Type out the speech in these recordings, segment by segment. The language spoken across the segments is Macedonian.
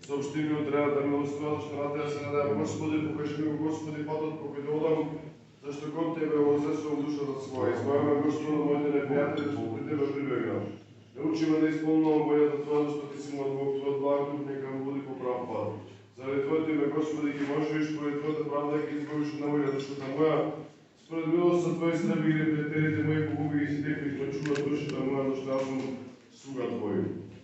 Съобщи ми от трябва да ме оставя, що на тебе се надая. Господи, покажи ми го, Господи, пътът, по който одам, защо към Тебе возесвам душата своя. Избави ме, Господи, от моите неприятели, защото при Тебе прибегнам. Научи ме да изпълнявам волята Твоя, защото Ти си моят Бог, Твоят благ дух нека ме води по прав път. Заради Твоето име, Господи, ги можеш, според Твоята правда, ги избавиш от наволя душата моя. Според милостта Твоя страви ги приятелите мои, погуби ги си те, които чуват душата моя, защото аз съм слуга Твой.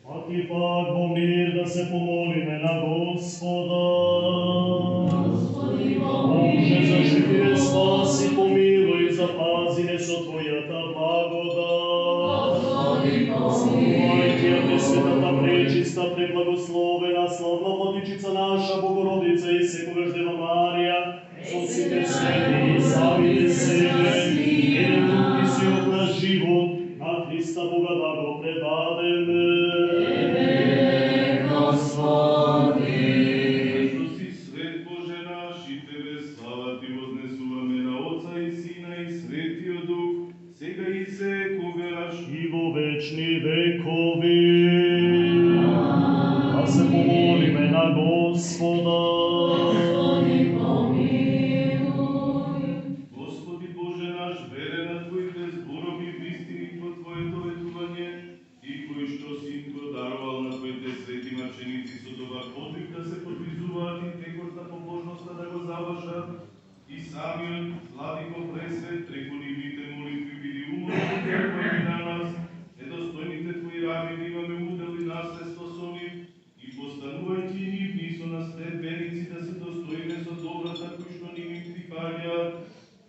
А ти пак во мир да се помолиме на Господа. Господи, во Боже, защити ме, спаси, помилуй, запази ме со Твојата благодат. Господи, Слава Ти, а Пресветата, пречиста, преблагословена, славна Владичица наша, Богородица и секогаш Дева Марија, со сите свети и самите себе, еден друг Ти си од наш живот, на Христа Бога да го предадеме. Вечни векови, да се помолиме на Господа. Господи, помилуй. Господи Боже наш, верен на Твоите зборови вистини по Твоето ветување, Ти кој што си го дарувал на Твоите свети маченици со добар подвиг да се подвизуваат и текот на побожноста да го завршат, и самиот Владико Пресвет преку нивните молитви биди умолен на нас, недостойните Твои раби да имаме удел и наследство со нив, и постанувајќи нивни со нас степеници да се достоиме со добрата кој што ни припаѓа.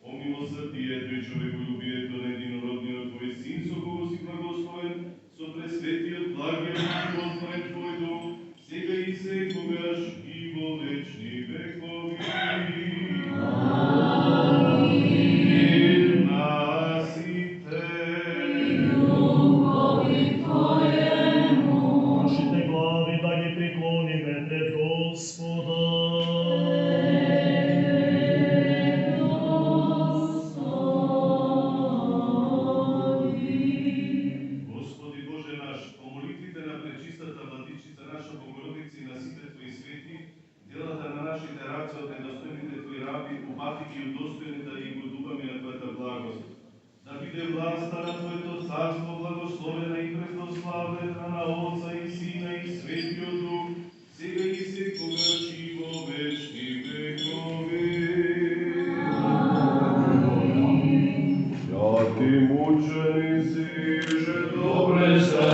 О милосрдието и човеколюбието на единородниот Твој Син, со кого си благословен, со пресветиот благиот и животворен Твој дух, сега и секогаш и во вечни векови. Christ.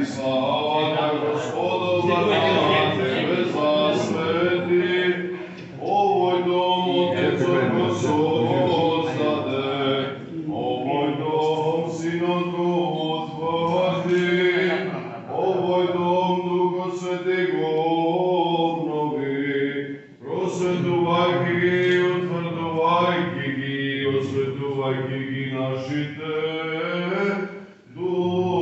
славата Господова на Тебе засвети. Овој дом Отецот го создаде, овој дом Синот го утврди, овој дом Духот Свети го обнови, просветувајќи ги, утврдувајќи ги, осветувајќи ги нашите души.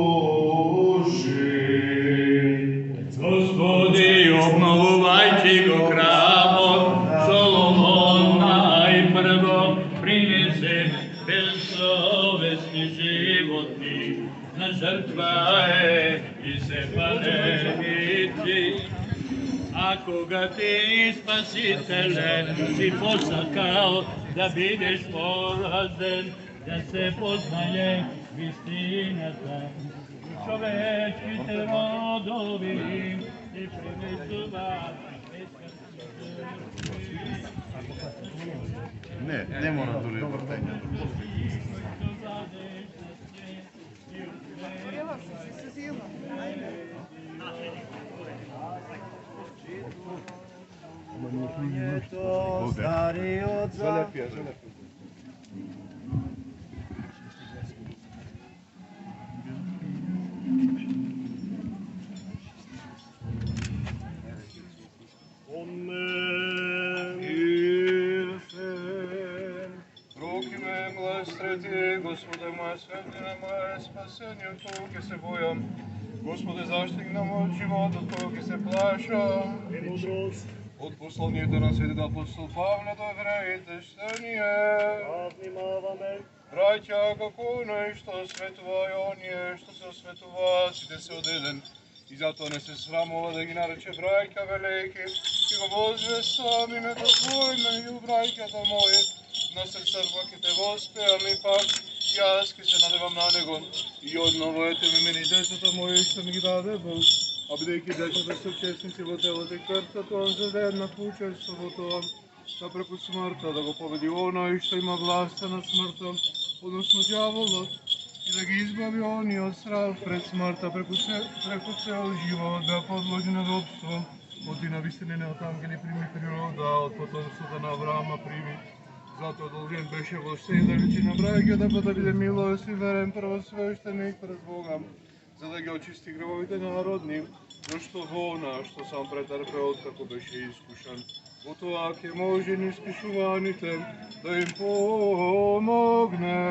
Господи, обновувајќи го храмот, Соломон најпрво принесе безсовесни животни на жртва и се паленици. А кога ти, Спасителе, си посакал да бидеш поразен, да се познае вистината, човечките родови и принесуваат. Не мора дури вртење. Залепија. Руки ме милострети, Господе моје светлина, моје спасение, од кого ќе се бојам. Господе, заштигна мојот живот, од кого ќе се плашам. Мудрост, Од посланието на светиот апостол Павле до евреите, што ние, внимаваме, браќа, како оној што светува и оние што се осветуваат, сите се од еден. И затоа не се срамува да ги нарече браќа велики, и го возвестам името Твое меѓу браќата мои. На црква ќе те воспеам и пак јас ќе се надевам на него. И одново ете ме мене децата мои што ми ги даде Бог. А бидејќи децата се учесници во телото и крвта, тоа за еднакво учество во тоа, да преку смртта да го победи оној што има власта над смртта, односно ѓаволот, и да ги избави оние од страв пред смртта, преку цел живот, да подложи на робство. Од и на вистинениот ангели прими природа, од потомството на Авраама прими. Затоа должен беше во се да личи на браќата, па да биде милост и верен првосвещеник пред Бога, за да ги очисти гревовите народни, зашто во она што сам претрпеал како беше искушан, во тоа ќе може ни искушуваните да им помогне.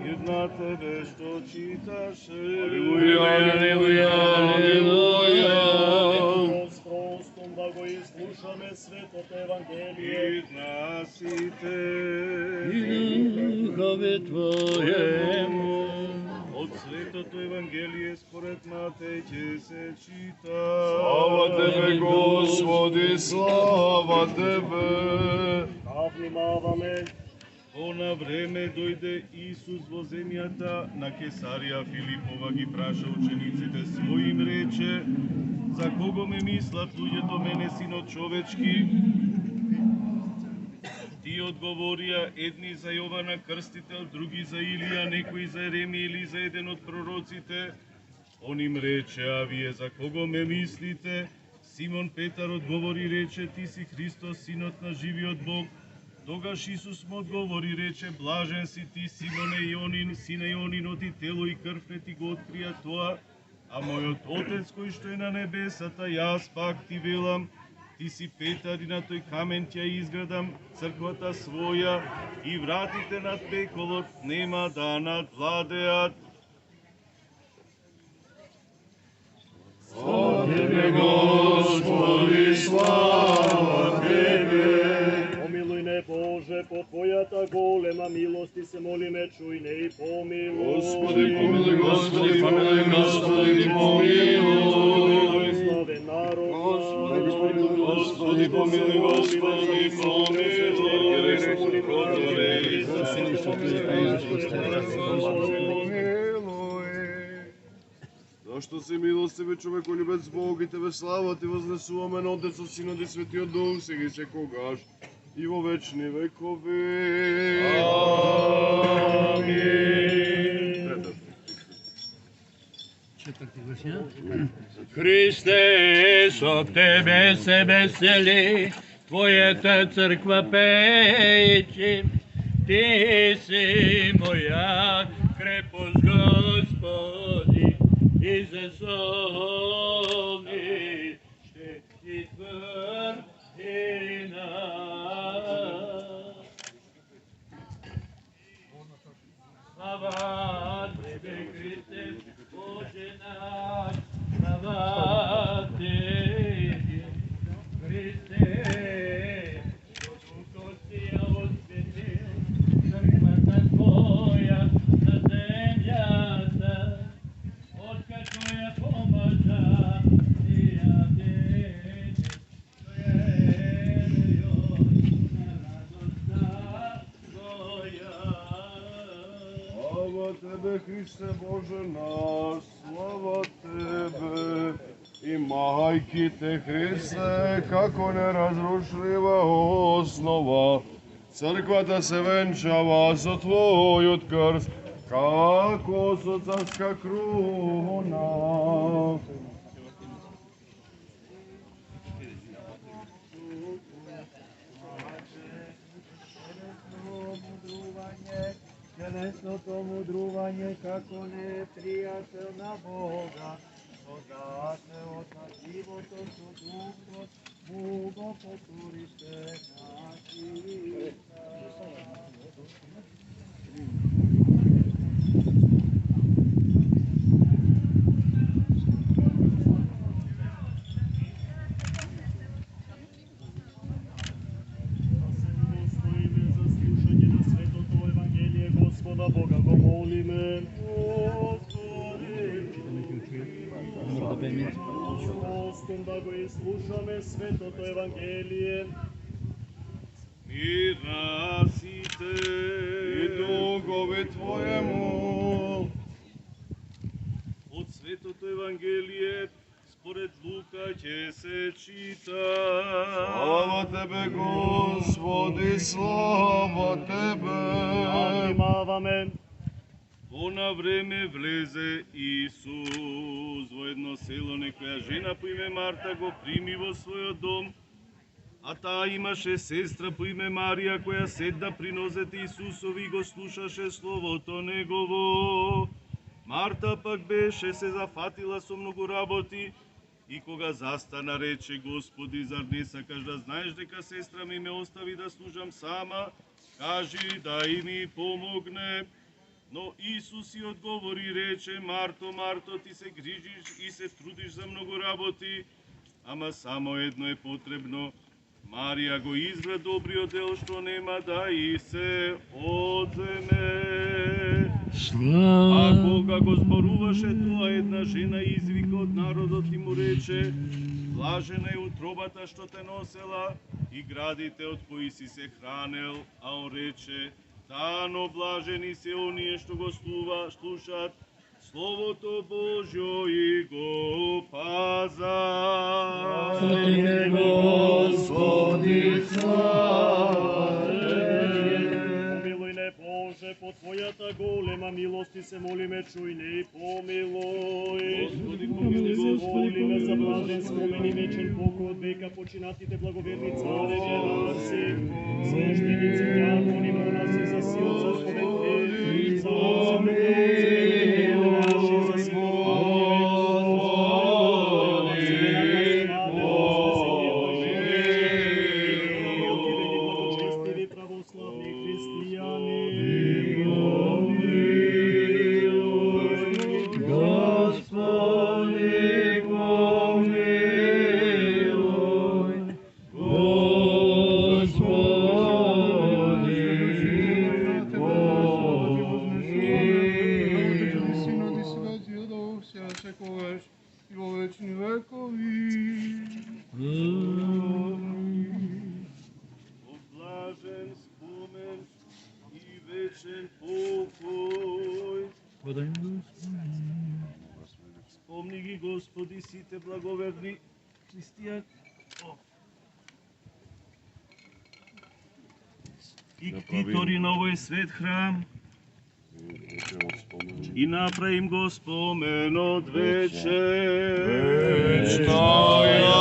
Една тебе што читаше. Алелуја, алелуја, алелуја. Простом да го изслушаме светото Евангелие. Изнасите Духове Твоему. од светото Евангелие според Матеј ќе се чита. Слава Тебе, Господи, слава Тебе. А внимаваме, Она време дојде Исус во земјата на Кесарија Филипова, ги праша учениците своји, им рече: за кого ме мислат луѓето мене, синот човечки? Тие одговорија, едни за Јована Крстител, други за Илија, некои за Еремија или за еден од пророците. Он им рече: а вие за кого ме мислите? Симон Петар одговори и рече: ти си Христос, синот на живиот Бог. Тогаш Исус му одговори и рече: блажен си ти, Симоне Јонин, сине Јонинот, и тело и крв не ти го открија тоа, а мојот Отец кој што е на небесата. Јас пак ти велам, ти си Петар и на тој камен ќе изградам црквата своја, и вратите над пеколот нема да надвладеат. Слава Тебе, Господи, слава Тебе. помилуј не Боже, по Твојата голема милост и се молиме, чуј не и помилуј. Господи, помилуј, Господи, помилуј, Господи, помилуј. Славен народ, Господи, помилуј, Господи, помилуј, Господи, Зашто си милостиве, човеколюбец Бог, и Тебе слава ти вознесуваме на Отецот, Синот и Светиот Дух, сега и секогаш, и во вечни векови. Амин. Христе, со Тебе се весели, Твојата црква пејќи, Ти си моја крепост, Господи, и за солниште и тврдина. Слава Тебе, Христе, Боже наш, слава Тебе, Христе, што Духот Ти ја осветил, црквата Твоја на земјата, откако ја помаза, Ти ја денеш, што ја евејот на радоста Твоја. Слава Тебе, Христе Боже наш, слава Тебе. И мајките Христе, како неразрушлива основа, црквата се венчава со Твојот крст, како со царска круна. Телесното мудрување како непријател на Бога, подателот на животот со духот, му го потуриште на Христа. Господа Бога го молиме. Господи, да го изслушаме светото Евангелие. Мирасите И дугови Твоему. од Светото Евангелие според Лука ќе се чита. Слава Тебе, Господи, слава Тебе. Внимаваме. Она време влезе Исус во едно село, некоја жена по име Марта го прими во својот дом, а таа имаше сестра по име Марија, која седна при нозете Исусови и го слушаше словото Негово. Марта пак беше се зафатила со многу работи и кога застана рече: Господи, зар не сакаш да знаеш дека сестра ми ме остави да служам сама? Кажи да и ми помогне. Но Исус и одговори и рече: Марто, Марто, ти се грижиш и се трудиш за многу работи, ама само едно е потребно. Марија го избра добриот дел, што нема да и се одземе. А кога го зборуваше тоа, една жена извика од народот и му рече: блажена е утробата што те носела и градите од кои си се хранел. А он рече: тано блажени се оние што го слушаат Словото Божјо и го пазат. Господи, Помилуј не, Боже, по Твојата голема милост и се молиме, чуј не и помилуј. Господи, Се помилуј, молиме за блажен спомен и вечен покой од века починатите благоверни царе, јераси, свештеници, дјакони, монаси, за сил црковен за Спомни ги, Господи, сите благоверни христијани и ктитори на овој свет храм, И направим го спомен од вече. Вечная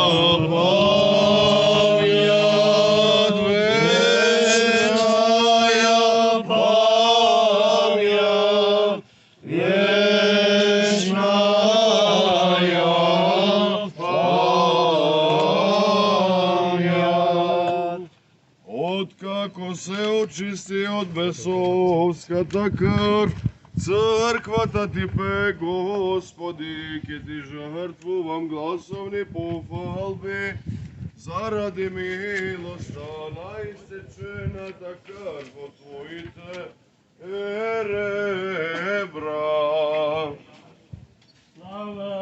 памјат, вечная памјат, вечная памјат. Откако се очисти од бесовската крв, црквата ти пе, Господи, ке ти жртвувам гласовни пофалби, заради милоста на истечената крв од Твоите ребра. Слава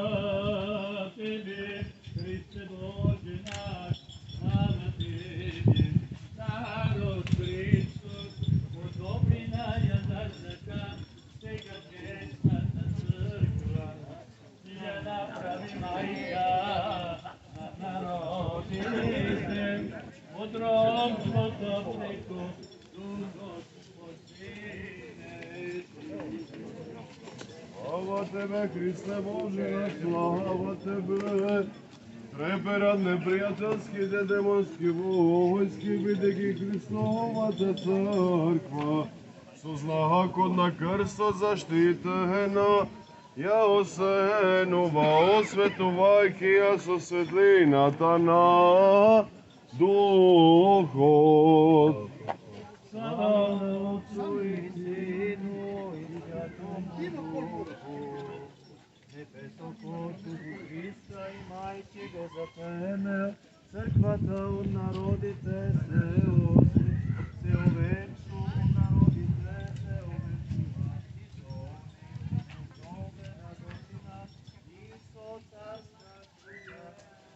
Тебе, Христе Боже наш, слава Тебе, народ Христос, одобринаја зашака, сега честната црква, ти ја направи мајка на народите, од робството преко Духот посинети. Слава Тебе, Христе Боже, слава Тебе. Треперат непријателските демонски војски, бидејќи Христовата црква со знакот на крстот заштитена, ја осенува, осветувајќи ја со светлината на Духот. Слава Отцу и Сину и Святому Духу, небесното Отцу Христа и Мајки го запеме, црквата од народите се овенчу, од народите се овенчува, и со новена година, и со царска круга,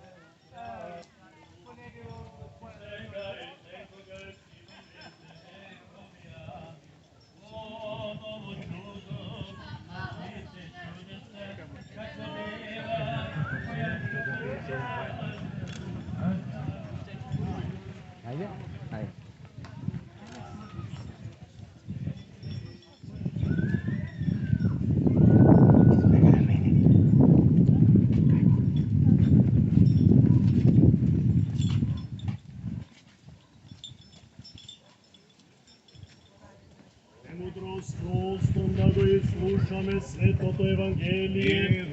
Мудрост простом да го изслушаме светото Евангелие.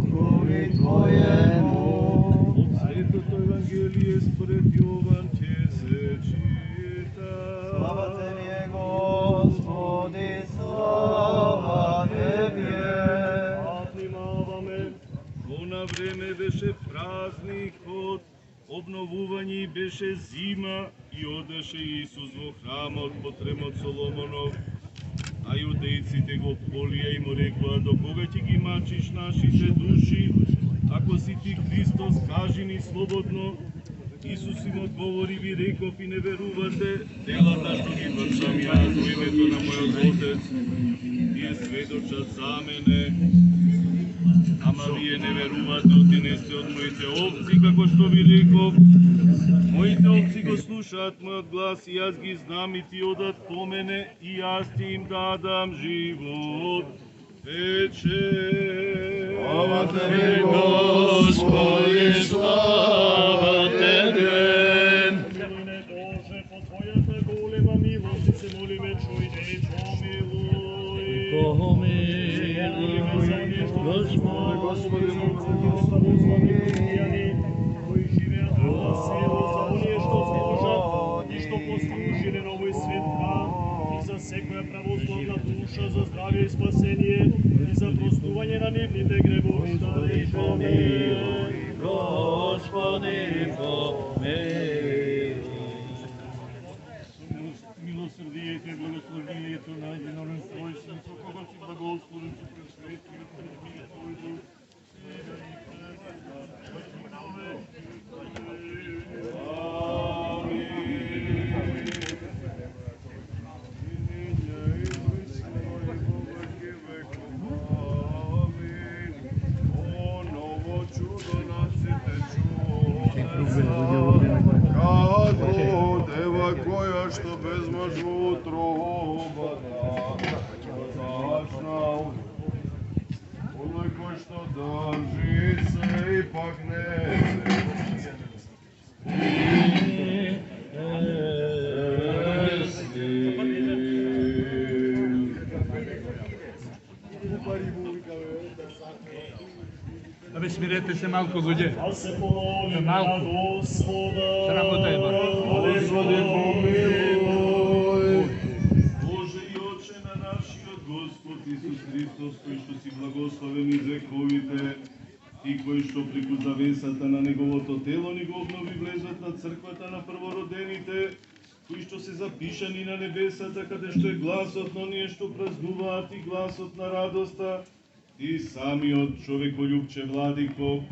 Духови Твоему, Од Светото Евангелие според Јован ќе се чита. слава Тебе, Господи, слава Тебе. Внимаваме. Она време беше празникот, обновување и беше зима, и одеше Исус во храмот под ремот Соломонов. А јудејците го полија и му рекоа: до кога ќе ги мачиш нашите души? Ако си ти Христос, кажи ни слободно. Исус им одговори: ви реков и не верувате, делата што ги вршам јас во името на мојот Отец, тие сведочат за мене. Ама вие не верувате, оти не сте од моите овци, како што ви реков. Моите овци го слушаат мојот глас и јас ги знам и ти одат по мене и јас ти им дадам живот вечен. Слава Тебе, Господи, слава Тебе. Милуј Боже, по Твојата голема милост се молиме, чујте и помилуј. Молиме за оние што Господи, кои живеат во село, за оние што служат и што послужиле на овој свет храм, и за секоја православна душа за здравје и спасение, и за простување на нивните гревови, да речеме. Господи, помилуј. Милосрдието и благословението најдено на Твој Син, со кого си благословен со пресветлиот Твој Дух, сега и Како дева која што безмажно утробата, зачна оној кој што држи се и пак не се. Абе, смирете се малку, луѓе. Да се помолиме Малку. на Господа. Срамота е, ба. Господи, помилуј. Боже и Отче на нашиот Господ Исус Христос, кој што си благословен из вековите, и кој што преку завесата на Неговото тело ни го обнови влезот на црквата на првородените, кои што се запишани на небесата, каде што е гласот на оние што празнуваат и гласот на радоста, и самиот човеколюбче владико,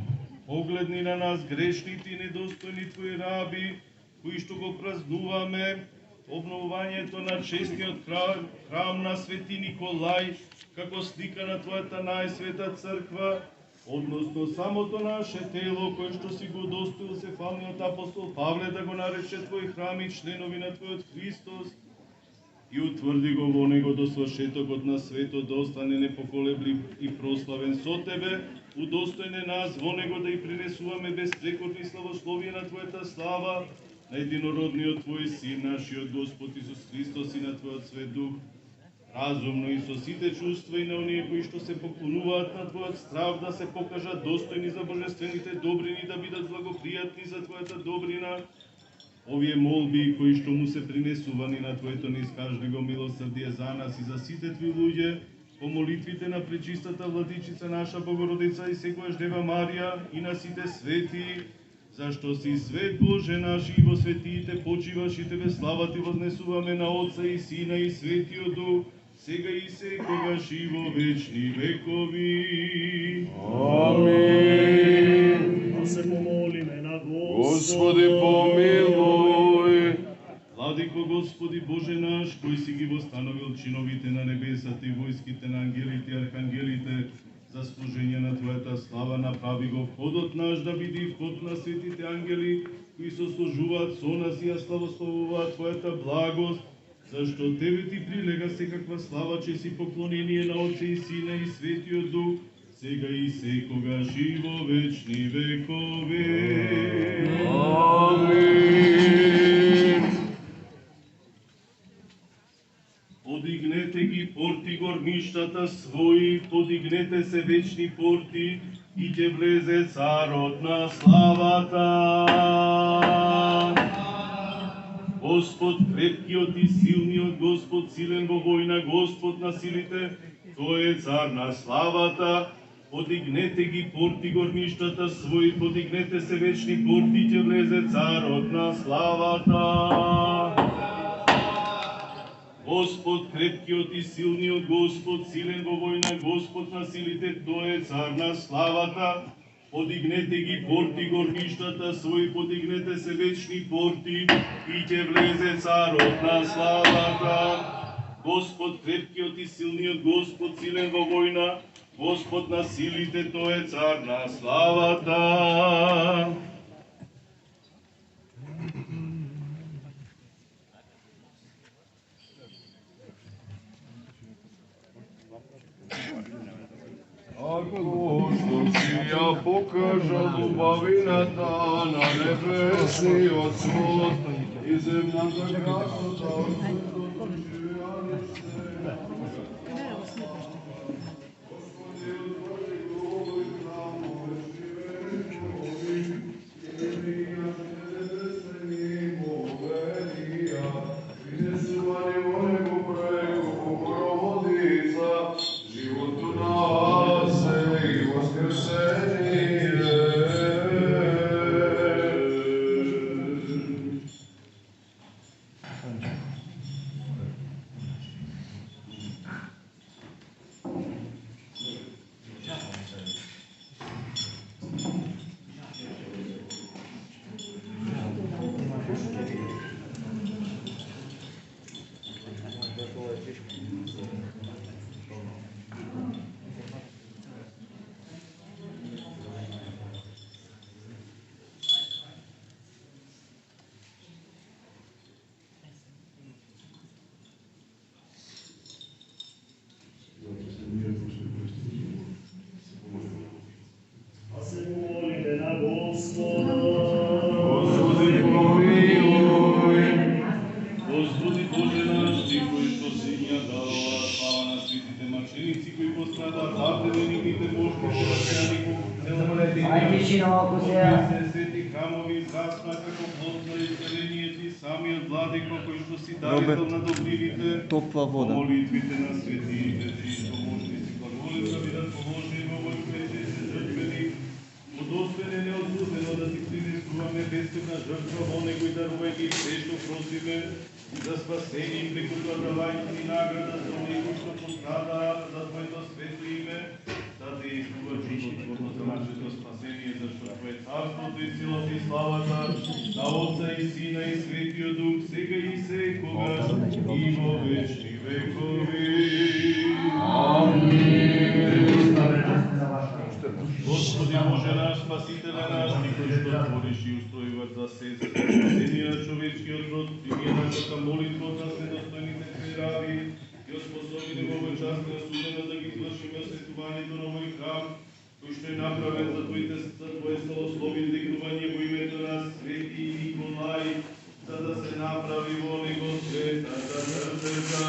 погледни на нас грешните и недостојни Твои раби, кои што го празнуваме, обновувањето на честниот храм на Свети Николај, како слика на Твојата најсвета црква, односно самото наше тело, кое што си го достоил сефалниот апостол Павле да го нарече Твој храм и членови на Твојот Христос, и утврди го во него до свршетокот на светот да остане непоколеблив и прославен со Тебе, удостојне нас во него да и принесуваме безпрекорни славословија на Твојата слава, на единородниот Твој Син, нашиот Господ Исус Христос и на Твојот Свет Дух, разумно и со сите чувства и на оние кои што се поклонуваат на Твојот страв да се покажат достојни за божествените добрини, да бидат благопријатни за Твојата добрина. Овие молби кои што му се принесувани на Твоето неискажливо милосрдие за нас и за сите Тви луѓе, по молитвите на пречистата владичица наша Богородица и секојаш Дева Марија и на сите свети, зашто си свет Боже наш и во светиите почиваш и Тебе слава Ти вознесуваме на Отца и Сина и Светиот Дух, сега и секогаш и во вечни векови. Амин. Да се помолиме на Господа. Господи, помилуј. Владико Господи Боже наш, кој си ги востановил чиновите на небесата и војските на ангелите и архангелите, за служење на Твојата слава направи го входот наш да биде вход на светите ангели, кои сослужуваат со нас и ја славословуваат Твојата благост, зашто Тебе Ти прилега секаква слава, че си поклонение на Отце и Сина и Светиот Дух, сега и секогаш и во вечни векови. Амин. Подигнете ги порти горништата своји, подигнете се вечни порти, и ќе влезе царот на славата. Господ крепкиот и силниот, Господ силен во војна, Господ на силите, тој е цар на славата. Подигнете ги порти горништата своји, подигнете се вечни порти, ќе влезе царот на славата. Господ крепкиот и силниот, Господ силен во војна, Господ на силите, тој е цар на славата. Подигнете ги порти горништата своји, подигнете се вечни порти, и ќе влезе царот на славата. Господ крепкиот и силниот, Господ силен во војна, Господ на силите, тој е цар на славата. Ако што си ја покажа убавината на небесниот свод и земната красота од светот живеани се. Господи, отвори го и храмове живејќови, Илија небесни моверија, принесувани во него преку Богородица, животу на и воскресение. Ајде тишина малку сега. Свети храмови израсна како плод на изцеление ти самиот владико кој што си дарител на добривите. Топла вода. Молитвите на светиите ти што можни си благоволеца бидат положени во овој вече жртвени. Удостоен е неодзудено да ти принесуваме бесплатна жртва во него и дарувајќи се што просиме за спасение и преку тоа давајќи ни награда за оние кои што пострада за твоето свето име, да те искува чудотворно за нашето спасение, зашто твое царството и силата и славата на Отца и Сина и Светиот Дух сега и секогаш и во вечни векови. Господи Боже наш, Спасителе наш, Ти кој што твориш и устроиваш за се спасение на човечкиот род, прими нашата молитва од нас недостойните Твои раби и оспособи во овој час на судена да ги извршиме светувањето на овој храм, кој што е направен за Твое славослови и дигнување во името на Свети Николај, за да се направи во него светата црква.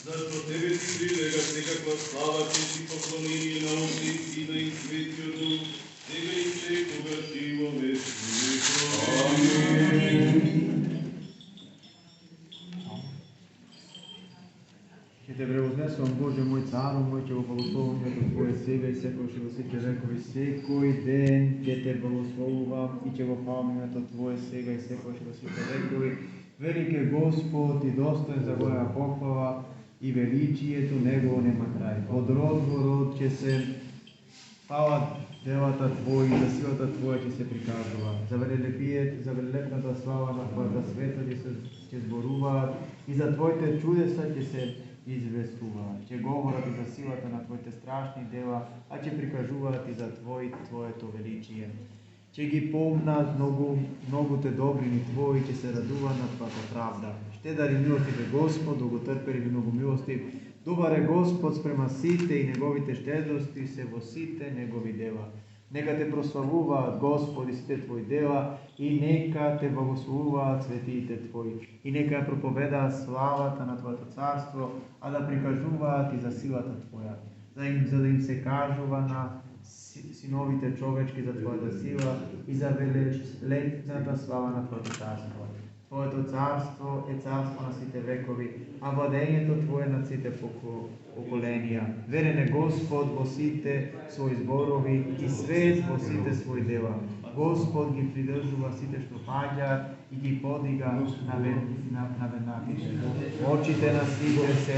Зашто Тебе ти прилега секаква слава, чест и поклонение на Отца и Сина и Светиот Дух, сега и секогаш и во вечни векови. Ќе те превознесувам, Боже мој царо мој, ќе го благословувам името Твое сега и секогаш и во сите векови. Секој ден ќе те благословувам и ќе го фалам името Твое сега и секогаш и во сите векови. Велик е Господ и достоен за голема похвала и величието Негово нема крај. Од род во род ќе се слават делата Твои, за силата Твоја ќе се прикажува. За велелепната слава на Твојата света ќе зборуваат и за Твоите чудеса ќе се известуваат. Ќе говорат и за силата на Твоите страшни дела, а ќе прикажуваат и за Твоето величие. Ќе ги помнат многуте добрини Твои, ќе се радуваат на Твојата правда. Щедар и милостив е Господ, долготрпелив и многу милостив. Добар е Господ спрема сите и Неговите щедрости се во сите Негови дела. Нека те прославуваат Господи сите Твои дела и нека те благословуваат светиите Твои. И нека проповедаат славата на Твоето царство, а да прикажуваат и за силата Твоја, за да им се кажува на синовите човечки за Твојата сила и за велелепната слава на Твоето царство. Твоето царство е царство на сите векови, а владењето Твое на сите поколенија. Верен е Господ во сите своји зборови и свет во сите своји дела. Господ ги придржува сите што паѓаат и ги подига на венатите. Очите на сите се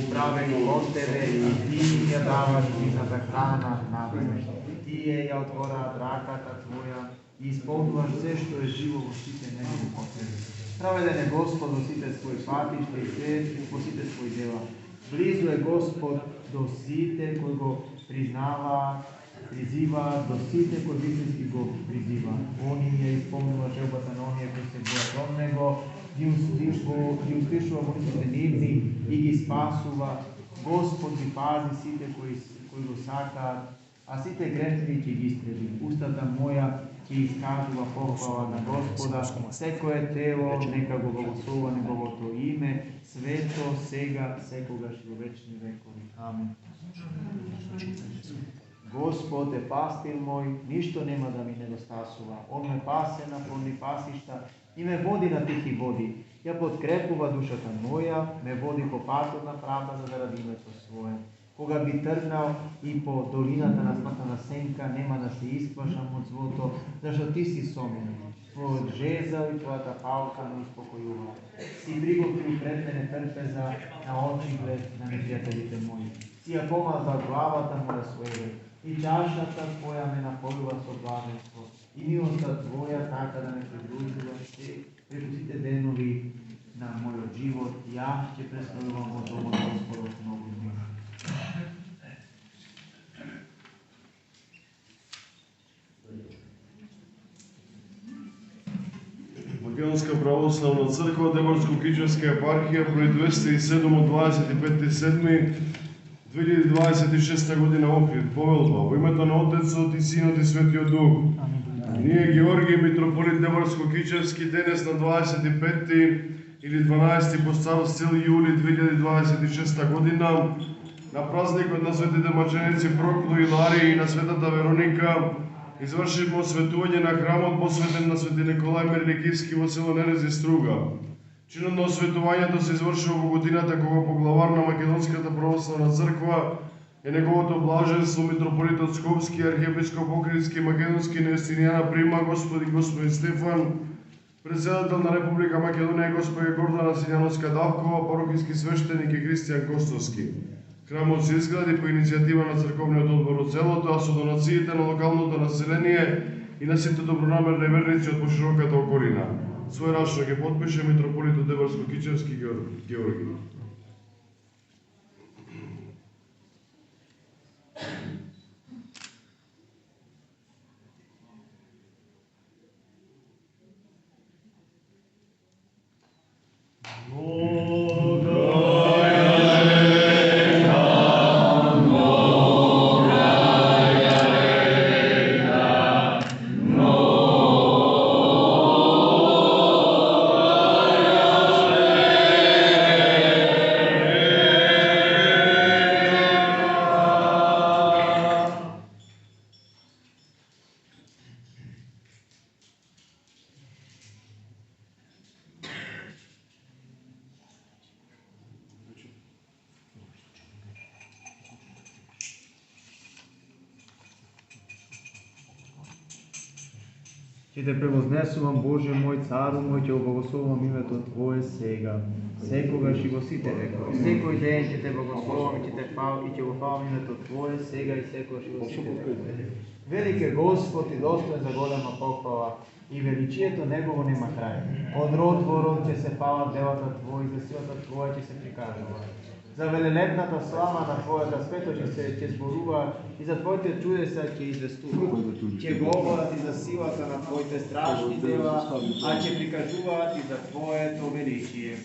управени од Тебе и Ти ја даваш нивната храна на време. Тие ја отвораат раката Твоја и исполнуваш се што е живо во сите негови потреби. Праведен е Господ во сите своји патишта и свет во сите своји дела. Близо е Господ до сите кои го призиваат, до сите кои вистински го призиваат. Они ја исполнува желбата на оние кои се бојат од Него, ги услишува молитвите нивни и ги спасува. Господ ги пази сите кои го сакаат, а сите грешници ќе ги истреби. Устата моја ќе искажува похвала на Господа, секое тело нека го благословува Неговото име, свето, сега, секогаш и во вечни векови. Амин. Господ е пастир мој, ништо нема да ми недостасува. Он ме пасе на плодни пасишта и ме води на тихи води. Ја подкрепува душата моја, ме води по патот на правда заради името свое. Кога би тргнал и по долината на смртната сенка, нема да се исплашам од злото, зашто Ти си со мене. Твојот жезал и Твојата палка ме успокојува. Си приготвил пред мене трпеза на очиглед на непријателите мои. Си ја помазал главата моја со елеј и чашата Твоја ме наполнува со блаженство. И милоста Твоја така да ме придружува преку сите денови на мојот живот. Ја ќе престојувам во домот Господов многу дни. Македонска православна црква, Деборско-Кичевска епархија, број 207 од 25.7.2026 година, Охрид, Повелба, во името на Отецот и Синот и Светиот Дух. Ние, Георгиј митрополит Деборско-Кичевски, денес на 25 или 12 по Старост цел јули 2026 година, на празникот на светите маченици Проклу и Ларија и на светата Вероника, извршивме осветување на храмот посветен на свети Николај Мерликивски во село Нерез и Струга. Чинот на осветувањето се извршува во годината кога поглавар на Македонската православна црква е неговото блаженство митрополитот Скопски, архиепископ Охридски, Македонски Неестинијана Прима, господин Стефан, председател на Република Македонија госпоѓа Гордана Сињановска-Давкова, парохиски свештеник и Кристијан Костовски. Храмот се изгради по иницијатива на црковниот одбор од селото, а со донациите на локалното население и на сите добронамерни верници од пошироката околина. Својрачно ќе потпише митрополитот Дебарско-Кичевски Георги. Ќе те превознесувам, Боже мој, Цару мој, ќе благословувам името Твое сега, секогаш и во сите векови. Секој ден ќе те благословувам и ќе го фалам името Твое сега и секогаш и во сите векови. Велик е Господ и достоен за голема похвала, и величието Негово нема крај. Од род во род ќе се фалат делата Твои, за силата Твоја ќе се прикажува. За велелепната слава на Твојата свето ќе зборува и за Твоите чудеса ќе известуваат. Ќе говорат и за силата на Твоите страшни дела, а ќе прикажуваат и за Твоето величие.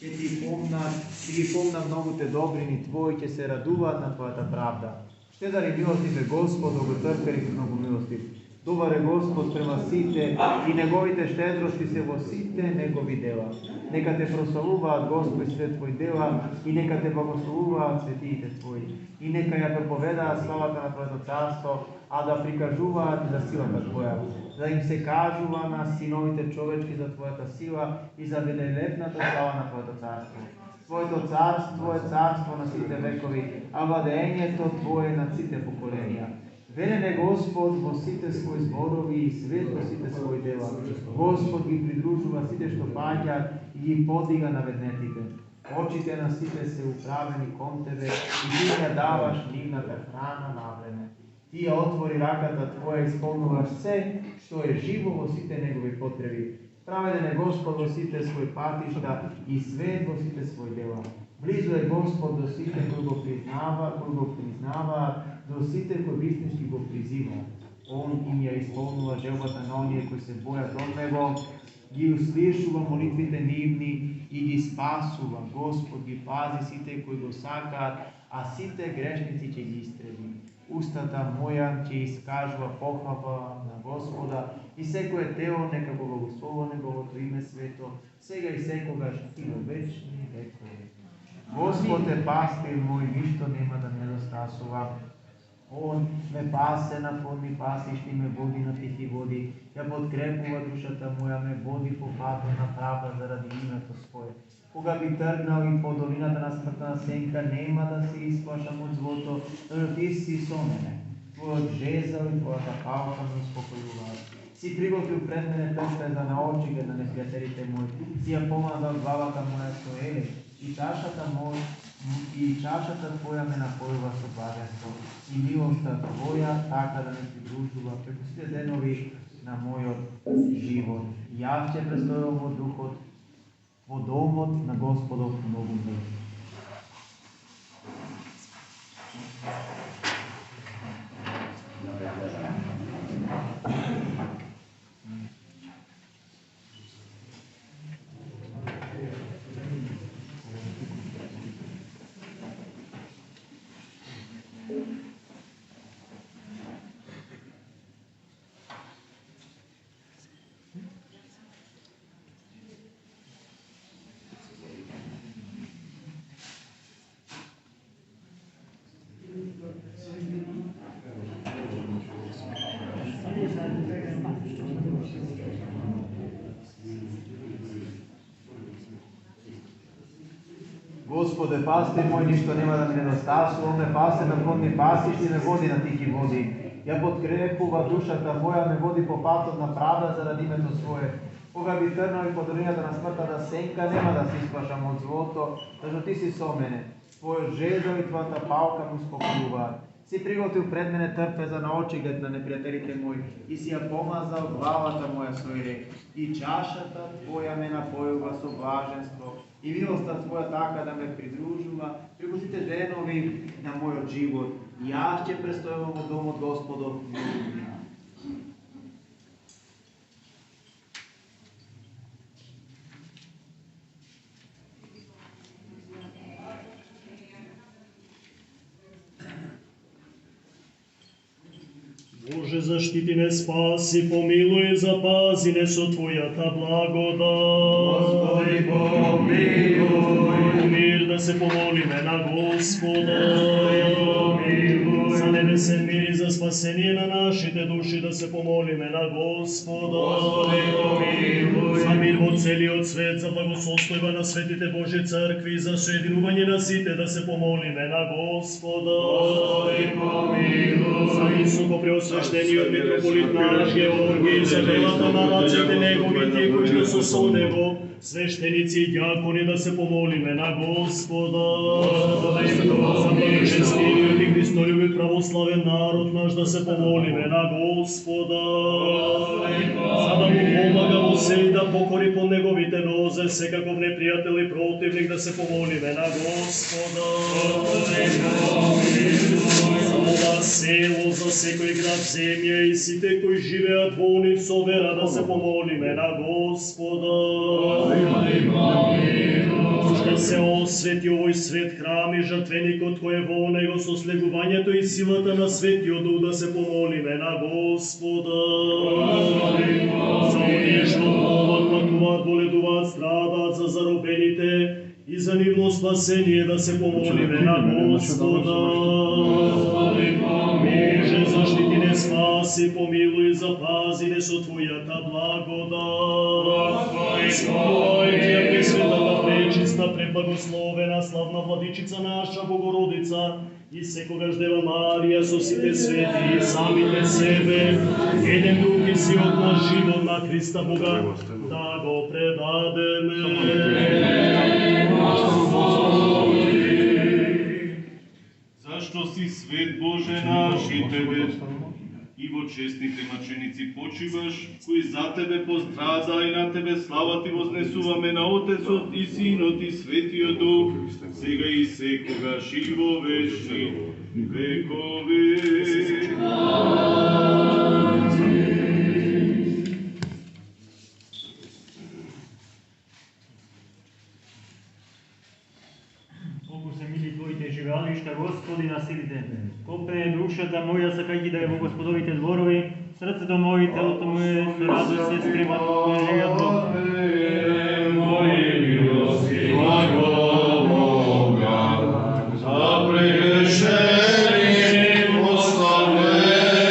Ќе ти помнат многуте добрини Твои, ќе се радуваат на Твојата правда. Щедар и милостив е Господ, долготрпелив и многомилостив. Добар е Господ према сите и Неговите щедрости се во сите Негови дела. Нека те прославуваат Господ сите Твои дела и нека те благословуваат светиите Твои. И нека ја проповедаат славата на Твоето царство, а да прикажуваат за силата Твоја. Да им се кажува на синовите човечки за Твојата сила и за велелепната слава на Твоето царство. Твоето царство е царство на сите векови, а владењето Твое на сите поколенија. Верен е Господ во сите своји зборови и свет во сите своји дела. Господ ги придружува сите што паѓаат и ги подига на веднетите. Очите на сите се управени кон Тебе и Ти ја даваш нивната храна на време. Ти ја отвори раката Твоја и исполнуваш се што е живо во сите Негови потреби. Праведен е Господ во сите своји патишта и свет во сите своји дела. Близо е Господ до сите кои го признаваат, до сите кои вистински го призиваат. Он им ја исполнува желбата на оние кои се бојат од Него, ги услишува молитвите нивни и ги спасува. Господ ги пази сите кои го сакаат, а сите грешници ќе ги истреби. Устата моја ќе искажува похвала на Господа и секое тело нека го благословува Неговото име свето, сега и секогаш и во вечни векови. Господ е пастир мој, ништо нема да ме недостасува. Он ме пасе на плодни пасишти, ме води на тихи води, ја подкрепува душата моја, ме води по патот на правда заради името Свое. Кога би тргнал и по долината на смртна сенка, нема да се исплашам од злото, Ти си со мене. Твојот жезал и Твојата палка ме успокојуваат. Си приготвил пред мене трпеза на очиглед на непријателите мои, си ја помазал главата моја со еле, и чашата Твоја ме напојува со блаженство. И милоста Твоја така да ме придружува преку сите денови на мојот живот. Јас ќе престојам во духот, во домот на Господов многу веки. Господе, пастир мој, ништо нема да ми недостасува, ме пасе на плодни пастишти, ме води на тихи води. Ја подкрепува душата моја, ме води по патот на правда заради името свое. Кога би трнал и по долината на смртната сенка, нема да се исплашам од злото, зашто ти си со мене. Твојот жезл и твојата палка ми успокојуваат. Си приготвил пред мене трпеза на очиглед на непријателите мои и си ја помазал главата моја со ире. И чашата твоја ме напојува со блаженство и милоста твоја така да ме придружува преку сите денови на мојот живот. Јас ќе престојувам во домот Господов. Боже, заштити не, спаси, помилуй, запази не со Твојата благодат. Господи, помилуй. Мир да се помолиме на Господа. Помилуй. За небесен мир и за спасение на нашите души да се помолиме на Господа. Господи, помилуй. За мир во целиот свет, за благосостојба на светите Божи цркви, за соединување на сите да се помолиме на Господа. Господи, помилуй. За високо преосвещениот митрополит наш Георгий, за делата на раците неговите, кои што се со него, свештеници и дјакони да се помолиме на Господа. За благочестивиот и христолюбив православен народ наш да се помолиме на Господа. За да му помага во се и да покори по неговите нозе секаков непријател и противник да се помолиме на Господа. За ова село, за секој град, земја и сите кои живеат во нив со вера да се помолиме на Господа. Да се освети овој свет храм и жртвеникот кој е во него со слегувањето и силата на Светиот Дух да се помолиме на Господа. За оние што молат, патуваат, боледуваат, страдаат, за заробените и за нивно спасение да се помолиме на Господа. Боже, заштити не, спаси, помилуй, запази не со Твојата благодат. Спојте ја пресветата, пречиста, преблагословена, славна владичица наша Богородица и секогаш Дева Марија со сите свети и самите себе, еден друг и сиот на живот на Христа Бога, да го предадеме. Зашто си свет Боже наш и Тебе и во честните маченици почиваш, кои за Тебе пострада и на Тебе слава Ти вознесуваме на Отецот и Синот и Светиот Дух, сега и секогаш и во вечни векови. Колку се мили Твоите живеалишта, Господи, на силите. Копе душата моја, сакајќи да е во Господовите зборови, срцето мој и телото моје со радост се стремат во жејато. Мои милости, благо Бога, за прегрешение оставление,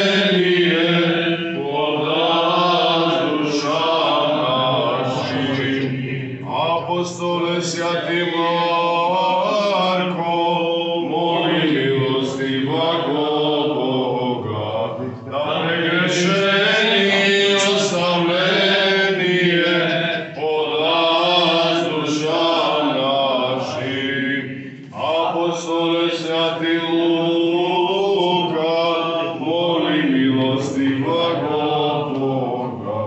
подай душа наши. Апостоле святи Марко, мои милости, благо Бога, за прегрешение оставление, подай душа наши. Апостоле святи Лука, моли милости, благо Бога,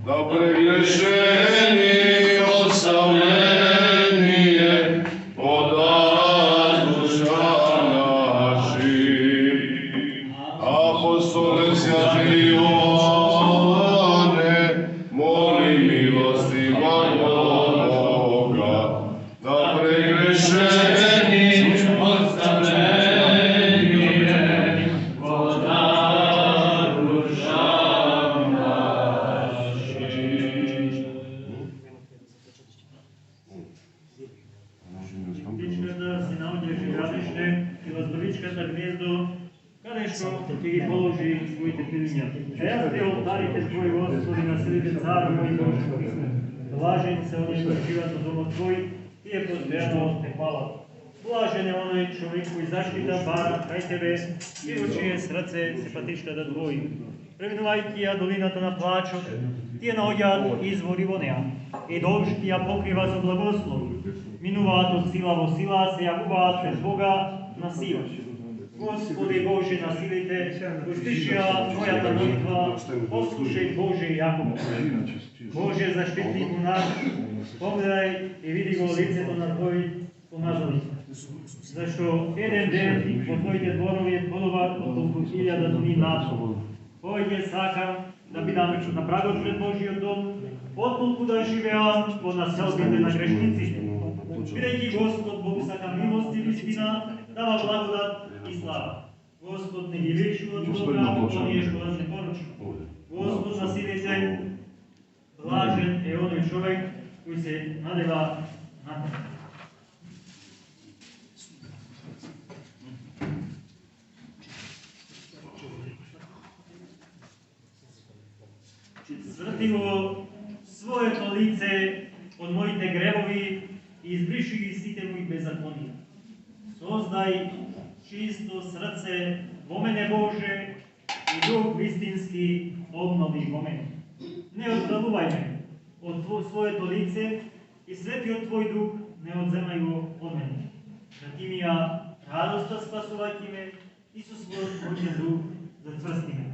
за прегрешение оставление, подай душа наши. Апостоле святи Иоанне, моли милости, благо Бога, за прегрешение оставление, подай душа наши. Птичката си наоѓа живеалиште и во зборичката гнездо, каде нешто ќе ги положи своите пилиња. Еа те олтарите Твои, Господи, на силите Цару мој Боже Христе. Блажен се оној кој живеат во домот Твој, Тие постојано те фалат. Блажен е оној човек кој заштита бара кај Тебе и во чие срце се патишта да Твој. Преминувајќи ја долината на плачот, Тие наоѓаат извори во неа, и дожд ја покрива со благослов. Минуваат од сила во сила, се јавуваат пред Бога на сила. Господи Боже на силите, услышија Твојата молитва, послушај Боже Јаков. Боже заштитник наш, погледај и види го лицето на Твој помазаник. Зашто еден ден во Твоите дворови е подобар од толку 1000 дни надвор. Појќе сакам да бидам на прагот пред Божиот дом, отколку да живеам во населбите на грешниците. Бидејќи Господ Бог сака милост и вистина, дава благодат и слава. Господ не ги лишува од Бога, оние што не поручува. Господ на силите, блажен е оној човек кој се надева на Тебе. Сврти го своето лице од моите гревови и избриши ги сите мои беззаконија. Создај чисто срце во мене, Боже, и дух вистински обнови во мене. Не оддалувај ме од своето лице и светиот Твој дух не одземај го од мене. Да Ти ми ја радоста спасувајќи ме и со својот Твојен дух зацврсти ме.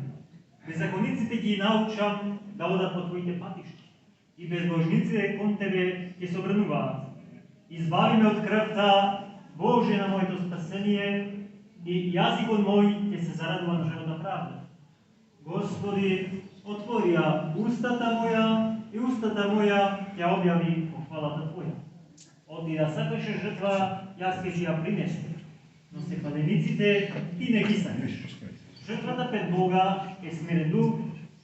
Беззакониците ги научам да одат по Твоите патишта и безбожниците кон Тебе ќе се обрнуваат. Избави ме од крвта, Боже, на моето спасение, и јазикот мој ќе се зарадува на живота правда. Господи, отвори ја устата моја и устата моја ќе објави похвалата Твоја. Оти да сакаше жртва, јас ќе ја принесам, но се падениците Ти не ги сакаш. Жртвата пред Бога е смирен дух,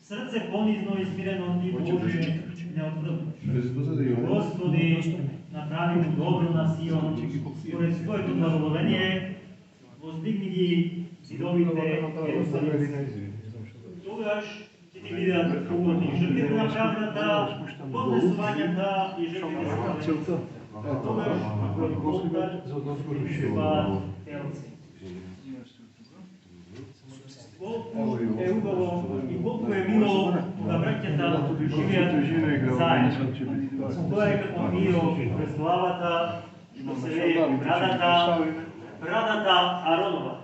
срце понизно и смирено Ти, Боже, не отврдуваш. Господи, направи му добро на Сион, според Своето благоволение, воздигни ги зидовите Ерусалим. Тогаш ќе Ти бидат угодни жртвите на правдата, поднесувањата и жртвите за тогаш Твој олтар ќе се спаат телце. Колку е убаво и колку е мило да браќата живеат заедно. Тоа е како миро през главата, што се лее по брадата Аронова,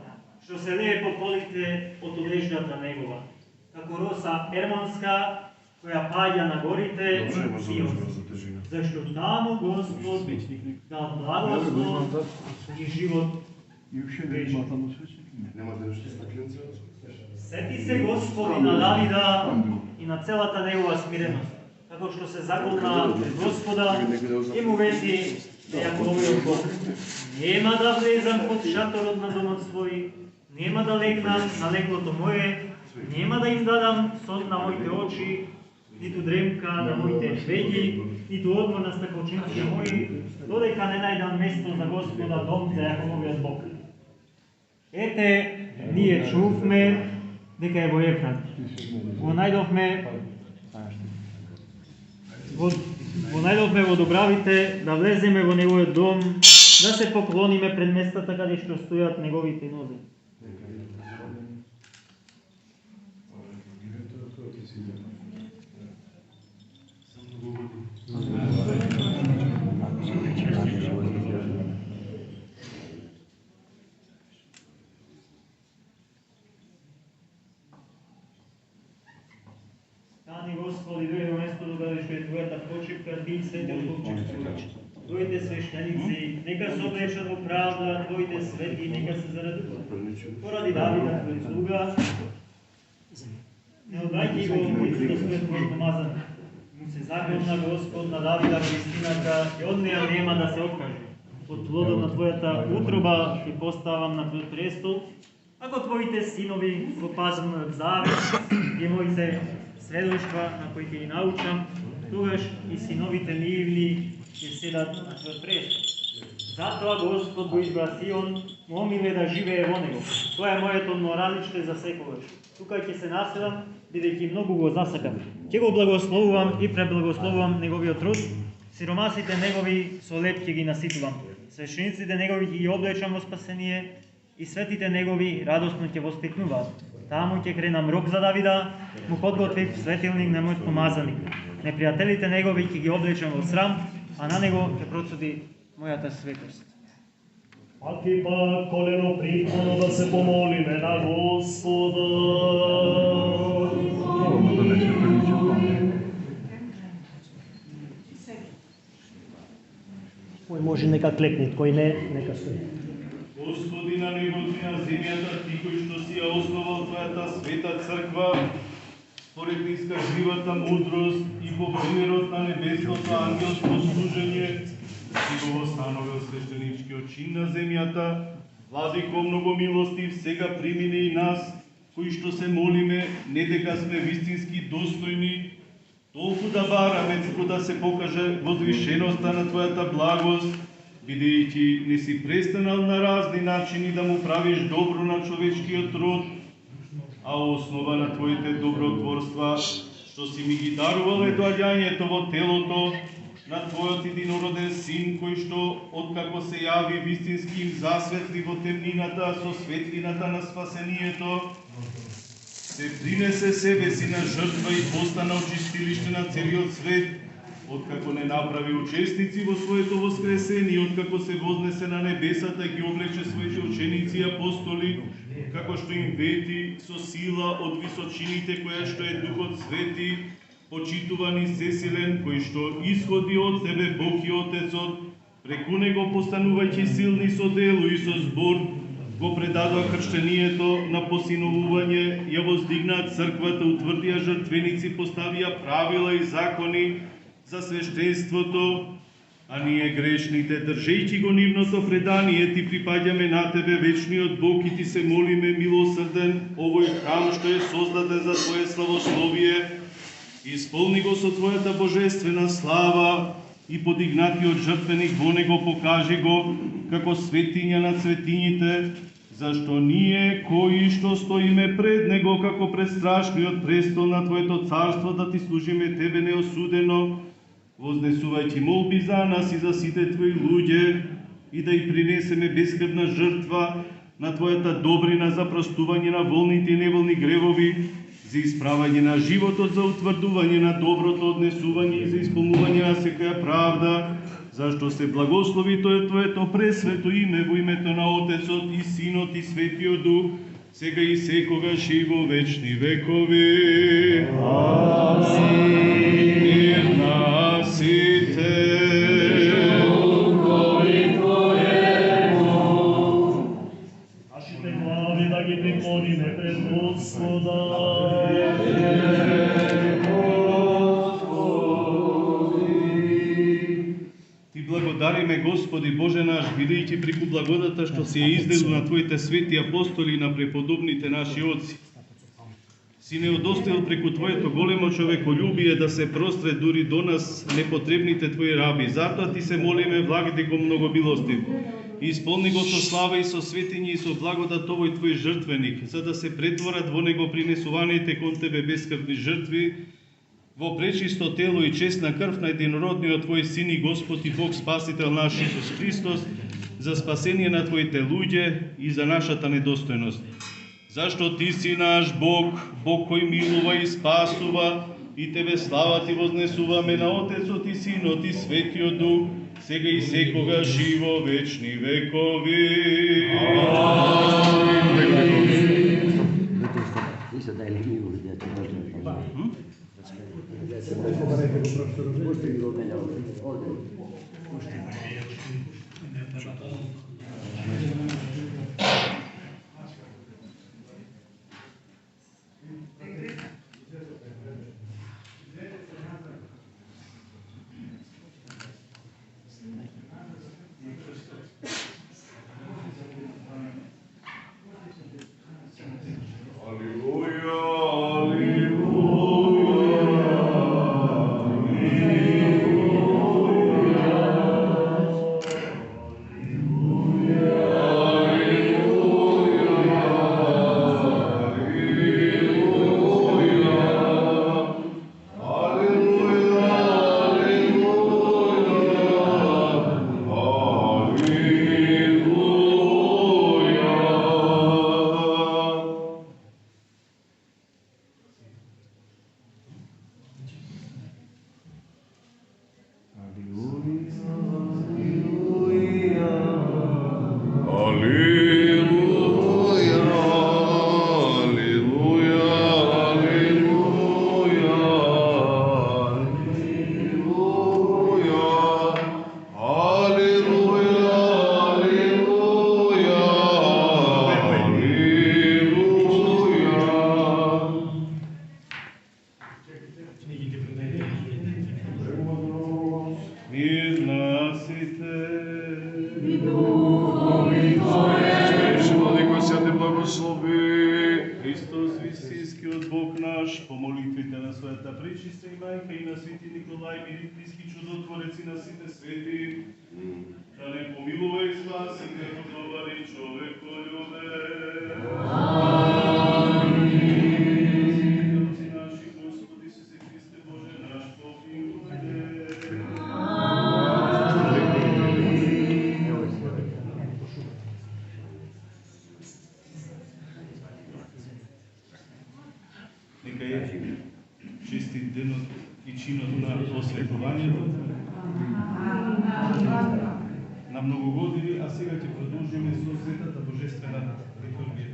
што се лее по полите од одеждата негова, како роса ермонска, која паѓа на горите Сионски. Зашто таму Господ дал благослов и живот вечен. Сети се Господи на Давида и на целата негова смиреност, како што се заколна пред Господа и му вези Јаковиот Бог. Нема да влезам под шаторот на домот свој, нема да легнам на леглото мое, нема да им дадам сон на моите очи, ниту дремка на моите веги, ниту одмор на стаклчинците мои, додека не најдам место за Господа, дом за Јаковиот Бог. Ете, ние чувме дека е во Ефрат. Го најдовме во Добравите да влеземе во неговиот дом, да се поклониме пред местата каде што стојат неговите нозе. Господи, дојде во местото каде што е Твојата почивка, Ти и светиот Бог. Твоите свештеници нека се облечат во правда, Твоите свети нека се зарадуваат. Поради Давида Твој слуга, не одбраќај го лицето својот Твој помазан. Му се заклевна Господ на Давида во истината и од неја нема да се откаже. Од плодот на Твојата утроба ќе поставам на Твојот престол, ако Твоите синови го пазам мојот завет и моите сведоштва на кои ќе ги научам, тогаш и синовите нивни ќе седат на Твојот престол. Затоа Господ го избра Сион, му омиле да живее во него. Тоа е моето моралиште за секогаш. Тука ќе се населам, бидејќи многу го засакам. Ќе го благословувам и преблагословувам неговиот труд. Сиромасите негови со леп ќе ги наситувам. Свещениците негови ќе ги облечам во спасение и светите негови радосно ќе востикнуваат. Таму ќе кренам рог за Давида, му подготвив светилник на мојот помазаник. Непријателите негови ќе ги облечам во срам, а на него ќе процуди мојата светост. Пак и пак колено припоно да се помолиме на Господа. Кој може нека клекне, кој не, нека стои. Господи на небото и на земјата, ти кој што си ја основал твојата света црква, според искажливата мудрост и по примерот на небесното ангелско служење, ти го восстановил свештеничкиот чин на земјата, Владико многу милостив, сега примине и нас, кои што се молиме, не дека сме вистински достојни, толку да бараме, туку да се покаже возвишеноста на твојата благост, бидејќи не си престанал на разни начини да му правиш добро на човечкиот род, а основа на твоите добротворства, што си ми ги дарувал е доаѓањето во телото на твојот единороден син, кој што, откако се јави, вистински им засветли во темнината со светлината на спасението, се принесе себе си на жртва и постана очистилиште на целиот свет, откако не направи учесници во своето воскресение, откако се вознесе на небесата и ги облече своите ученици и апостоли, како што им вети со сила од височините која што е Духот Свети, почитуван и сесилен, кој што исходи од тебе Бог и Отецот, преку него постанувајќи силни со дело и со збор, го предадоа крштението на посиновување, ја воздигнаат црквата, утврдија жртвеници, поставија правила и закони за свештенството, а ние грешните, држејќи го нивното предание, ти припаѓаме на тебе, вечниот Бог, и ти се молиме, милосрден, овој храм што е создаден за твое славословие, исполни го со твојата божествена слава и подигнатиот жртвеник во него покажи го како светиња на светињите, зашто ние кои што стоиме пред него како пред страшниот престол на твоето царство да ти служиме тебе неосудено, вознесувајќи молби за нас и за сите твои луѓе, и да и принесеме бескрвна жртва на твојата добрина за простување на волните и неволни гревови, за исправање на животот, за утврдување на доброто однесување и за исполнување на секоја правда, зашто се благослови тоа твоето пресвето име во името на Отецот и Синот и Светиот Дух, сега и секогаш и во вечни векови. Мир на сите. Нашите глави да ги преклониме пред Господа. Ти благодариме, Господи Боже наш, бидејќи преку благодата што си ја изделил на Твоите свети апостоли и на преподобните наши отци, си не удостоил преку Твоето големо човеколюбие да се простре дури до нас непотребните Твои раби. Затоа Ти се молиме, Владико многомилостив, и исполни го со слава и со светиње и со благодат овој Твој жртвеник, за да се претворат во него принесуваните кон Тебе бескрвни жртви, во пречисто тело и честна крв на единородниот Твој Син и Господ и Бог Спасител наш Исус Христос, за спасение на Твоите луѓе и за нашата недостојност. Зашто Ти си наш Бог, Бог кој милува и спасува, и Тебе слава Ти вознесуваме на Отецот и Синот и Светиот Дух, сега и секогаш и во вечни векови. Христос, вистинскиот Бог наш, по молитвите на својата пречиста и мајка и на свети Николај, миритниски чудотворец и на сите свети, да не помилува и спаси како добар и човеколюбец. Господи наши, Господи Исусе Христе Боже наш, помилуј. Нека е чистит денот и чинот на осветувањето на многу години, а сега ќе продолжиме со светата божествена литургија.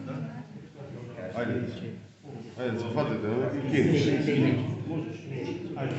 Да? Ајде, зафатете, кинеш. Можеш? Ајде.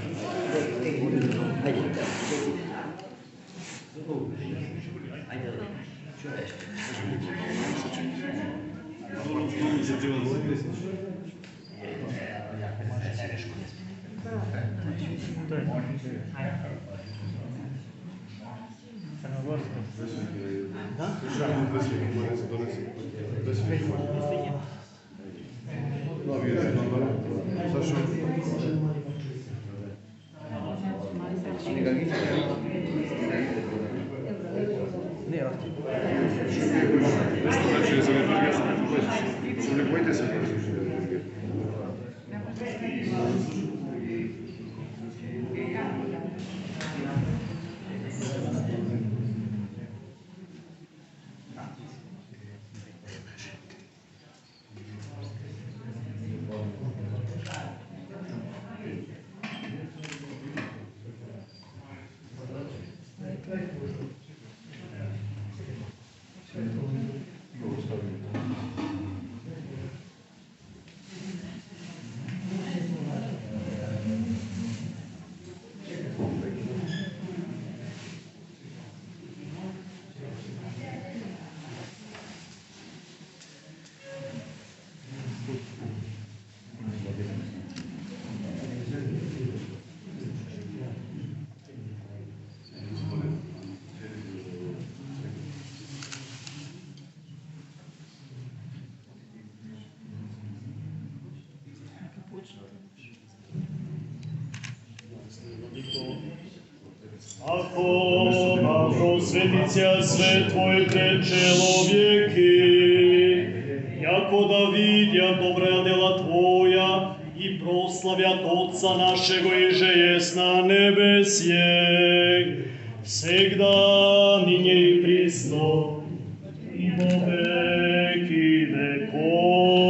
Ako prosvetića sve Tvoj pred čelovjeki, jako da vidja dobra dela Tvoja i proslavjat Otca našego iže jest na nebesjeg, всегда, нине и присно, и во веки веков.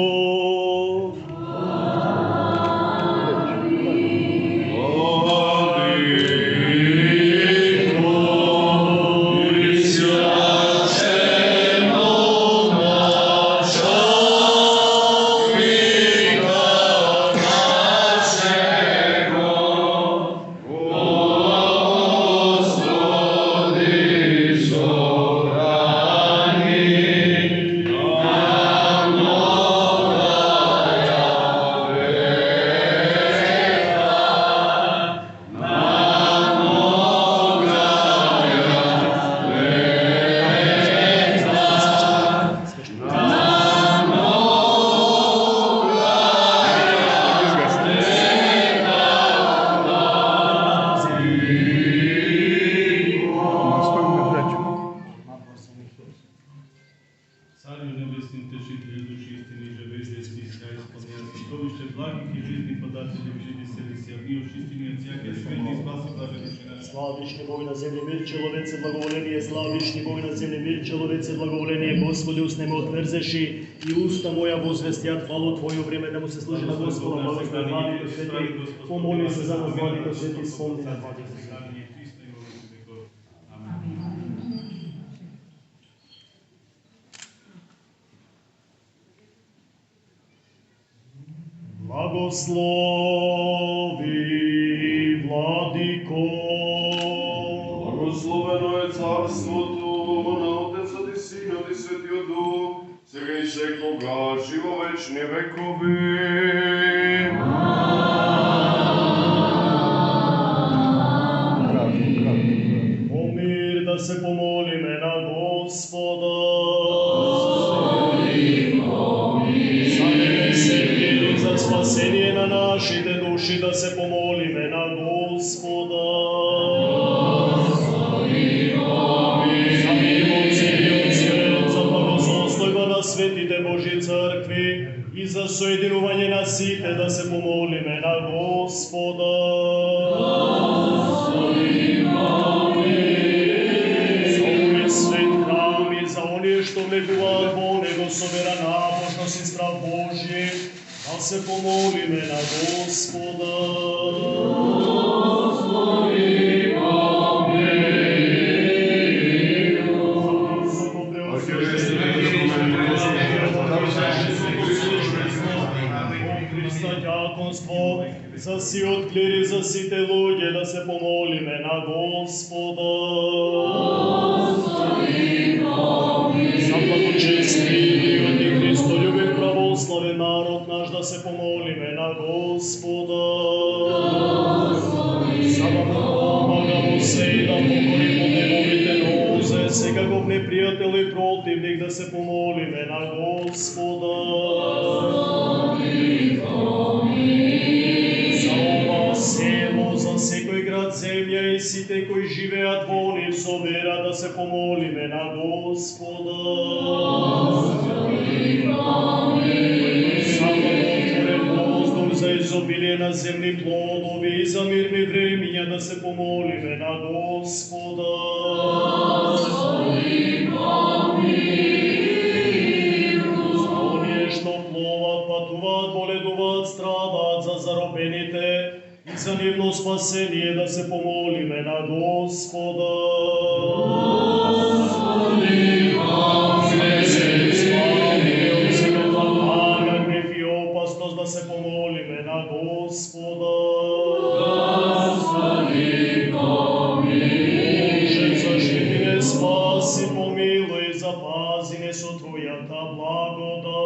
Царю небесни, утешители души истини, живејте списка, исполнявате сокровище благих и жизни податели в живи селиси, а вие очистениот сјака свети спаси блажени на Славишни Бог на землji, мир человеце, благоволение, славишни Бог на землji, мир человеце, благоволение, Господи, устне ме отврзеши и уста моја возвестијат хвалу Твоју, време да му се служи на Господа, благослови владико свети, помоли се за нас, владико свети, спомни на владико свети. Благослови, владико. Благословено е царството на Отецот и Синот и Светиот Дух, сега и секогаш и во вечни векови. О мир да се помолиме на Господа. Господи, помилуј. и за соединување на сите да се помолиме на Господа. За овој свет храм и за оние што влегуваат во него со вера, набожност и страх Божји, да се помолиме на Господа. Дјаконство, за сиот клир и за сите луѓе да се помолиме на Господа. За благочестивиот и христољубив православен народ наш да се помолиме на Господа. За да му помага во се и да покори под неговите нозе, секаков непријател и противник да се помолиме на Господа. За ова село, за секој град, земја и сите кои живеат во нив со вера да се помолиме на Господа. За благотворен воздух, за изобилие на земни плодови и за мирни времиња да се помолиме на Господа. Патуваат, боледуваат, страдаат за заробените и за нивно спасение да се помолиме на Господа. Слави, секаква мага, гнев и опасност да се помолиме на Господа. Боже, заштити не, спаси, помилуј, запази не со Твојата благодат.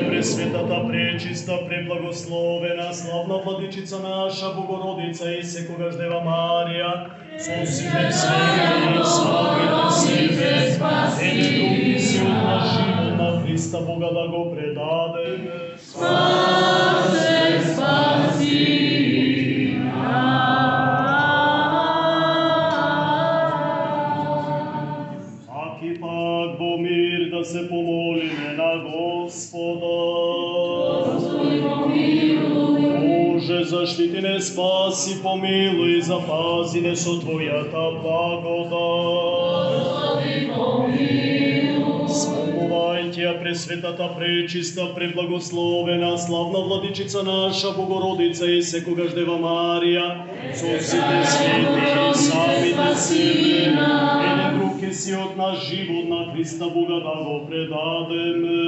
Пресветата, пречиста, преблагословена, славна владичица наша, Богородица и секогаш Дева Марија, со сите свети и самите себе, еден други си од наш живот на Христа Бога да го предадеме. Спасе, спаси Аки пак во мир да се помолиме на Господа. Боже, заштити не, спаси, помилуј, запази не со Твојата благодат. Спомнувајте ја пресветата, пречиста, преблагословена, славна владичица наша, Богородица и секогаш Дева Марија, со сите свети и самите себе, еден друг е си од наш живот на Христа Бога да го предадеме.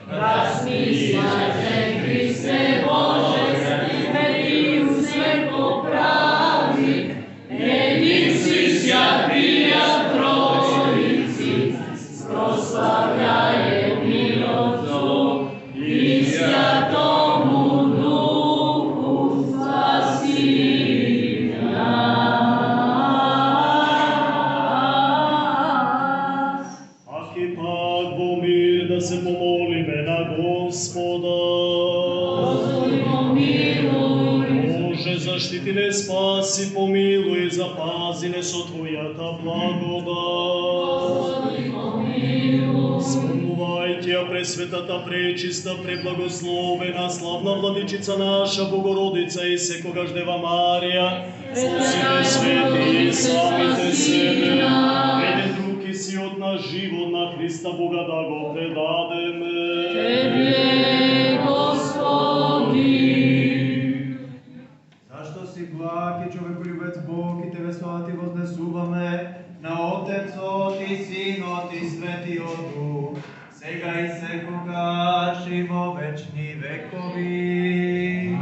Grazie. Господа. Боже, заштити не, спаси, помилуй, запази не со Твојата благодат. Спомнувајте ја пресветата, пречиста, преблагословена, славна владичица наша, Богородица и секогаш Дева Марија, со сите свети и самите себе, еден друг и си од наш живот на Христа Бога да го предадеме. Тебе, Господи. Зашто си благ и човеколюбец Бог и Тебе слава Ти вознесуваме на Отецот и Синот и Светиот Дух, сега и секогаш и во вечни векови.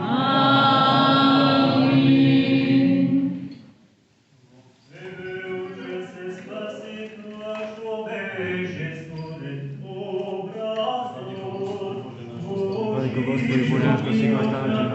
Владико Господи Боже наш, кој сега оставаме на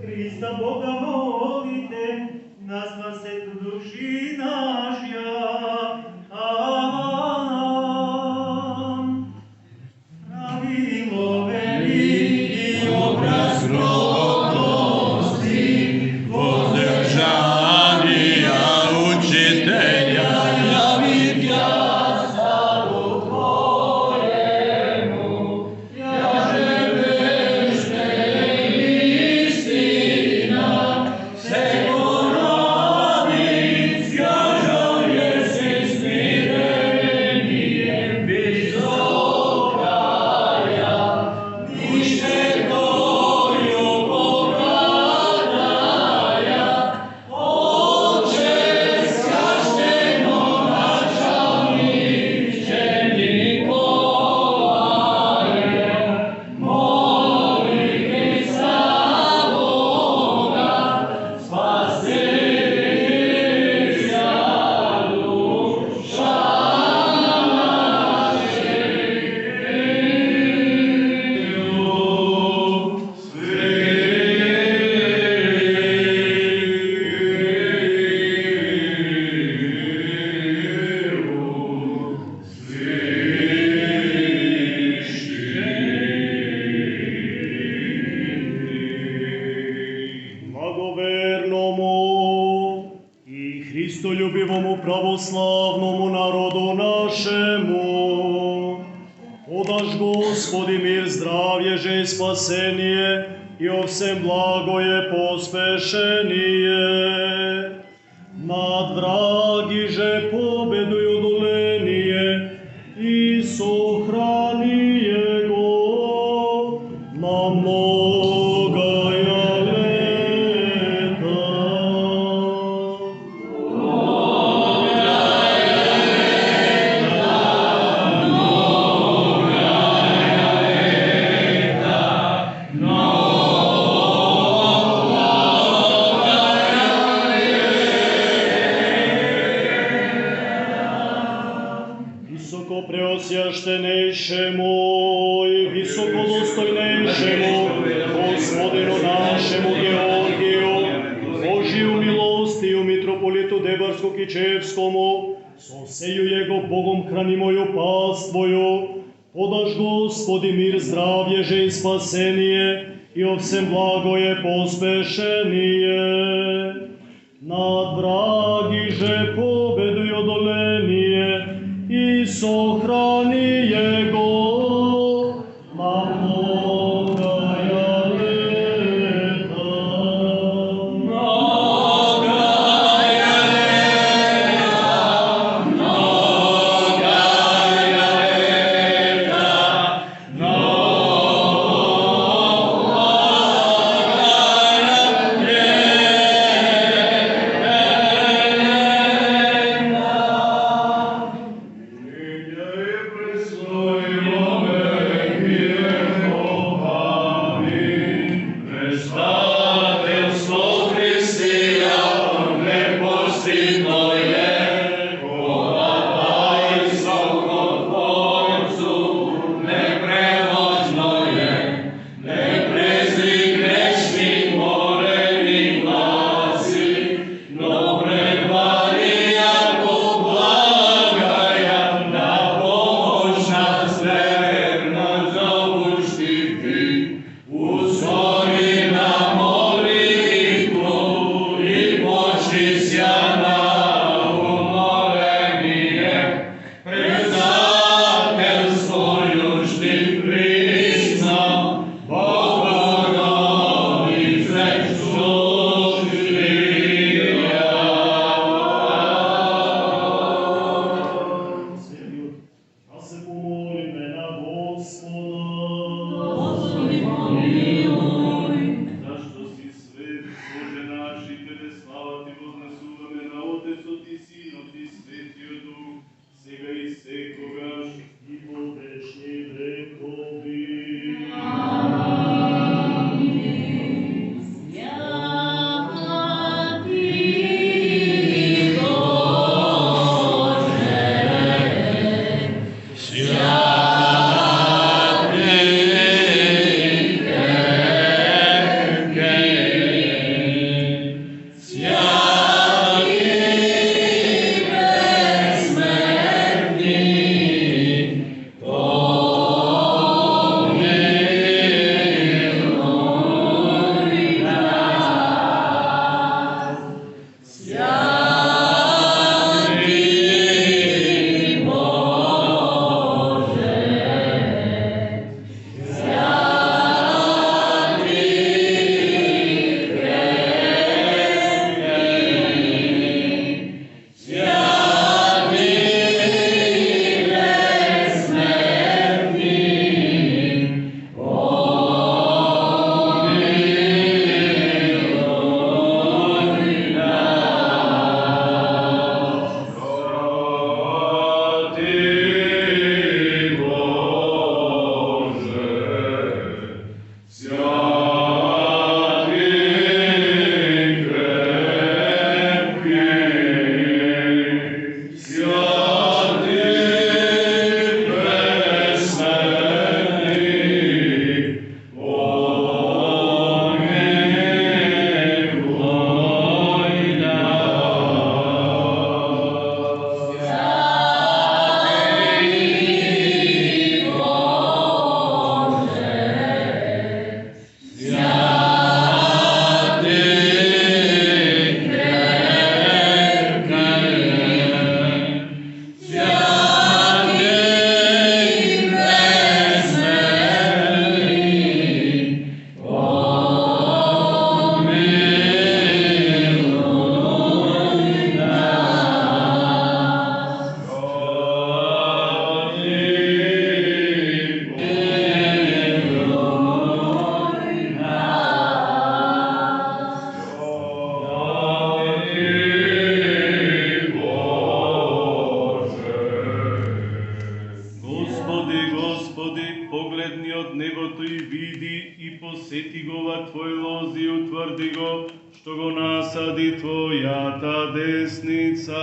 Христа Бога молите, Христолюбивому православному народу нашему, подаш Господи мир, здравје же и спасение, и о всем благое поспешение. Над враги же победу и одоление, и сохрани его на многая лета. Високо преосвященейшему и високо достойнейшему Господину нашему Георгiju, Божiju milostiju митрополиту Дебарско-Кичевскому, со сеju jego Bogom хранимою паствою, подаш Господи мир, здравје же и спасение, и о всем благое поспешение. Над враги же победу и одоление, и сохрани его на многая лета. лози, утврди го, што го насади Твојата десница.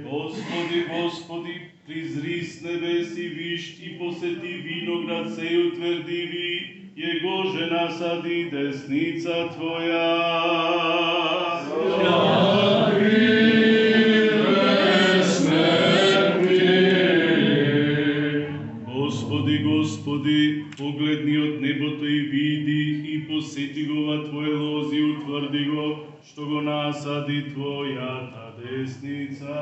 Господи, Господи, призри с небес и виж и посети виноград сеј утврдиви, Его же насади десница Твоја. Господи, Господи, погледни од небото и види и посети го во Твој лози, утврди го, што го насади Твојата десница.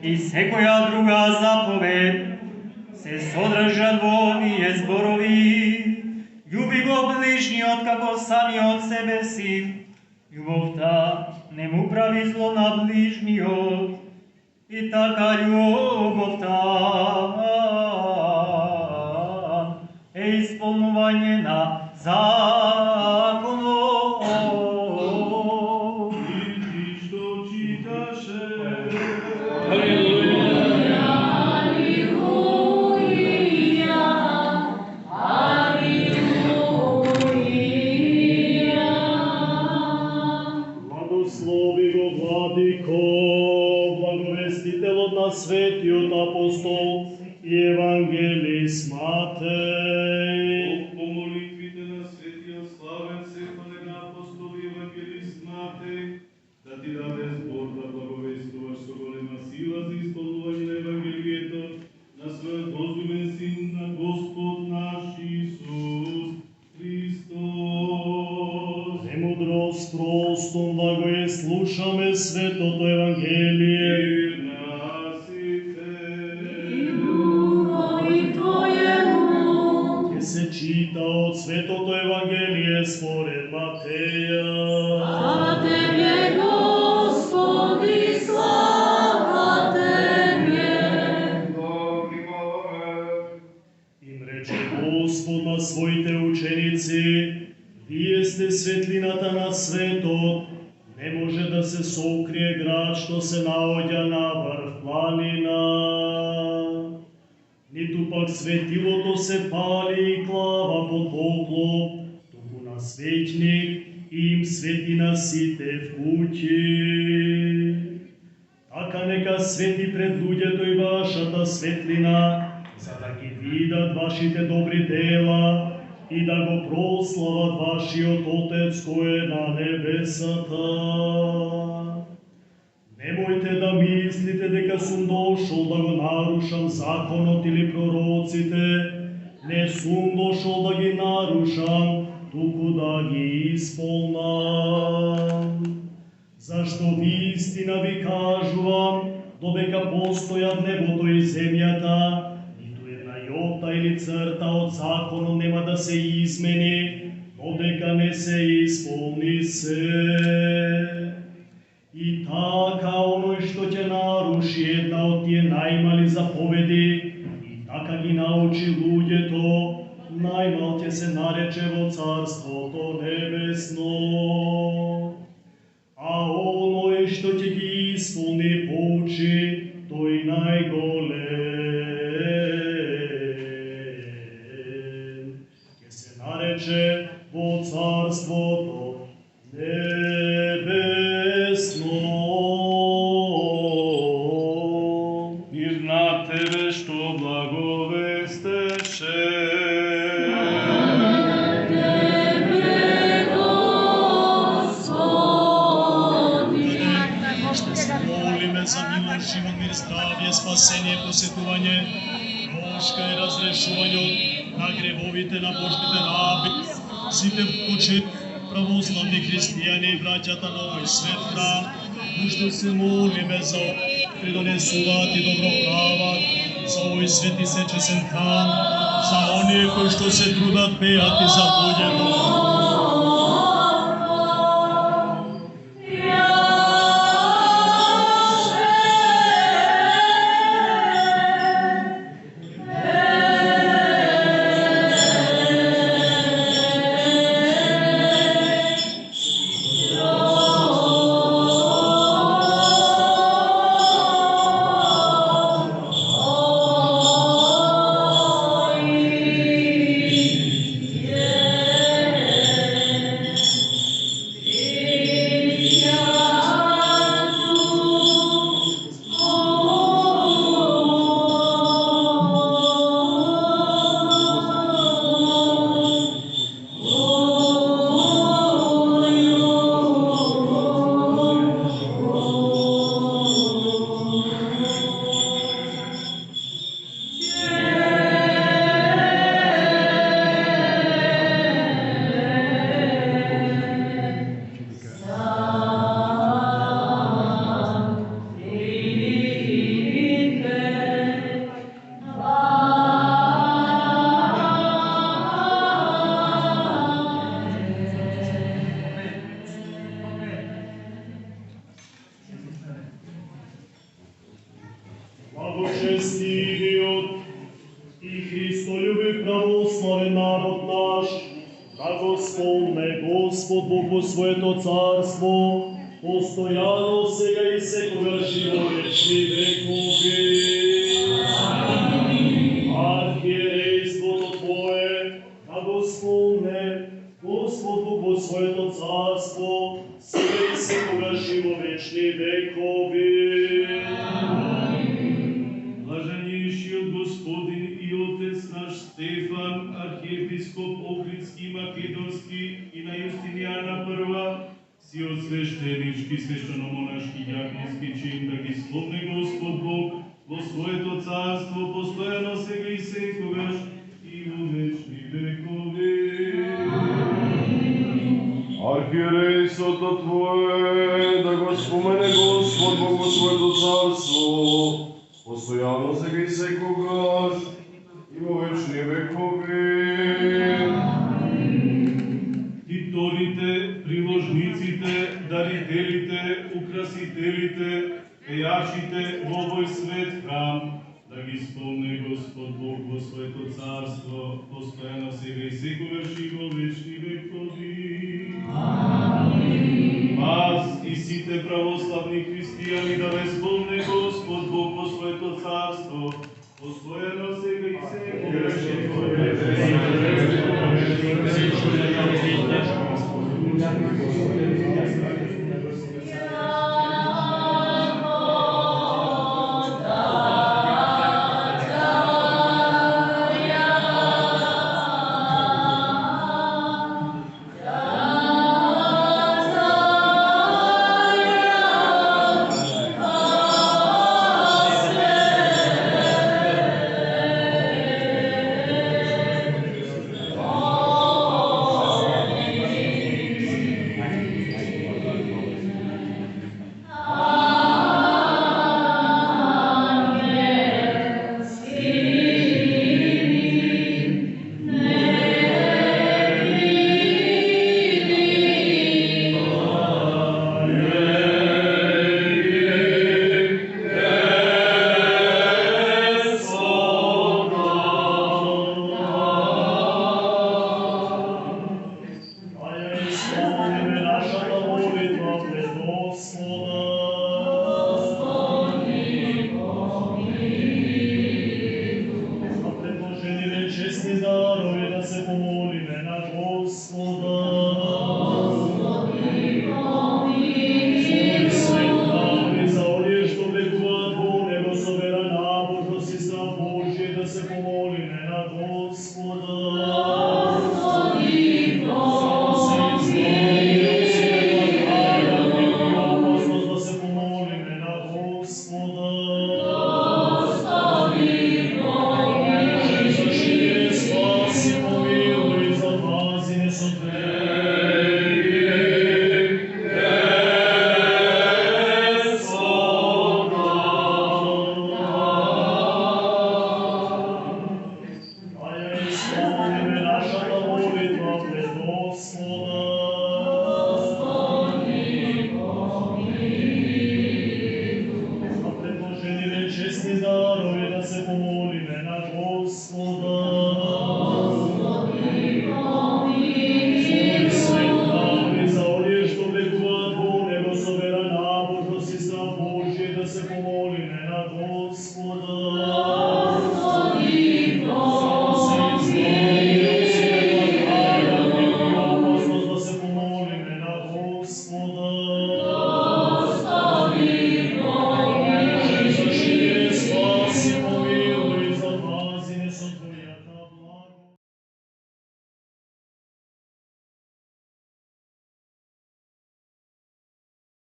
И секоја друга заповед се содржат во овие зборови. Љуби го ближниот како самиот себе си. Љубовта не му прави зло на ближниот. И така љубовта е исполнување на законот. Светиот апостол и евангелист Матеј. По молитвите на светиот славен Стефан апостол и евангелист Матеј, да ти даде збор да благовести се укрие град што се наоѓа на врв планина. Ниту пак светилото се пали и клава под поклоп, туку на светник им свети на сите в куќи. Така нека свети пред луѓето и вашата светлина, за да ги видат вашите добри дела и да го прослават вашиот Отец кој е на небесата. Немојте да мислите дека сум дошол да го нарушам законот или пророците. Не сум дошол да ги нарушам, туку да ги исполнам. Зашто вистина ви кажувам, додека постојат небото и земјата, ниту една јота или црта од законот нема да се измени, додека не се исполни се. И така оној што ќе наруши една од тие најмали заповеди, и така ги научи луѓето, најмал ќе се нарече во Царството Небесно. А оној што ќе ги исполни поучи, тој најголем ќе се нарече во Царството Небесно. Мир на тебе што благовестеше. Молиме за милост, живот, мир, здравје, спасение, посетување, прошка и разрешување на гревовите на Божите раби, сите кучи, православни христијани и браќата на овој свет храм, уште се молиме за кои донесуваат и доброправат, за овој свет и сечесен храм, за оние кои што се трудат, пеат и за луѓето. Благочестивиот и Христолюбив православен народ наш, да го спомне Господ Бог во своето царство, постојано сега и секогаш и во вечни векови. Архиерейството Твое, да го спомне Господ Бог во своето царство, сега и секогаш и во вечни векови. Блаженнейшиот Господин и Отец наш Стефан, архиепископ Охридски и Македонски и на Јустинијана прва, си од свештенички, свештено-монашки јакнински чин, да ги спомне Господ Бог во своето царство, постојано сега и секогаш и во вечни векови. Архиерейството Твое, да го спомене Господ Бог во своето царство, постојано сега и секогаш и во вечни векови. Титорите, приложниците, дарителите, украсителите, пејачите во овој свет храм, да ги спомне Господ Бог во своето царство, постојано сега и секогаш и во вечни векови. Аз и сите православни християни да ве спомне Господ Бог во своето царство, постојано сега и секогаш и Господа.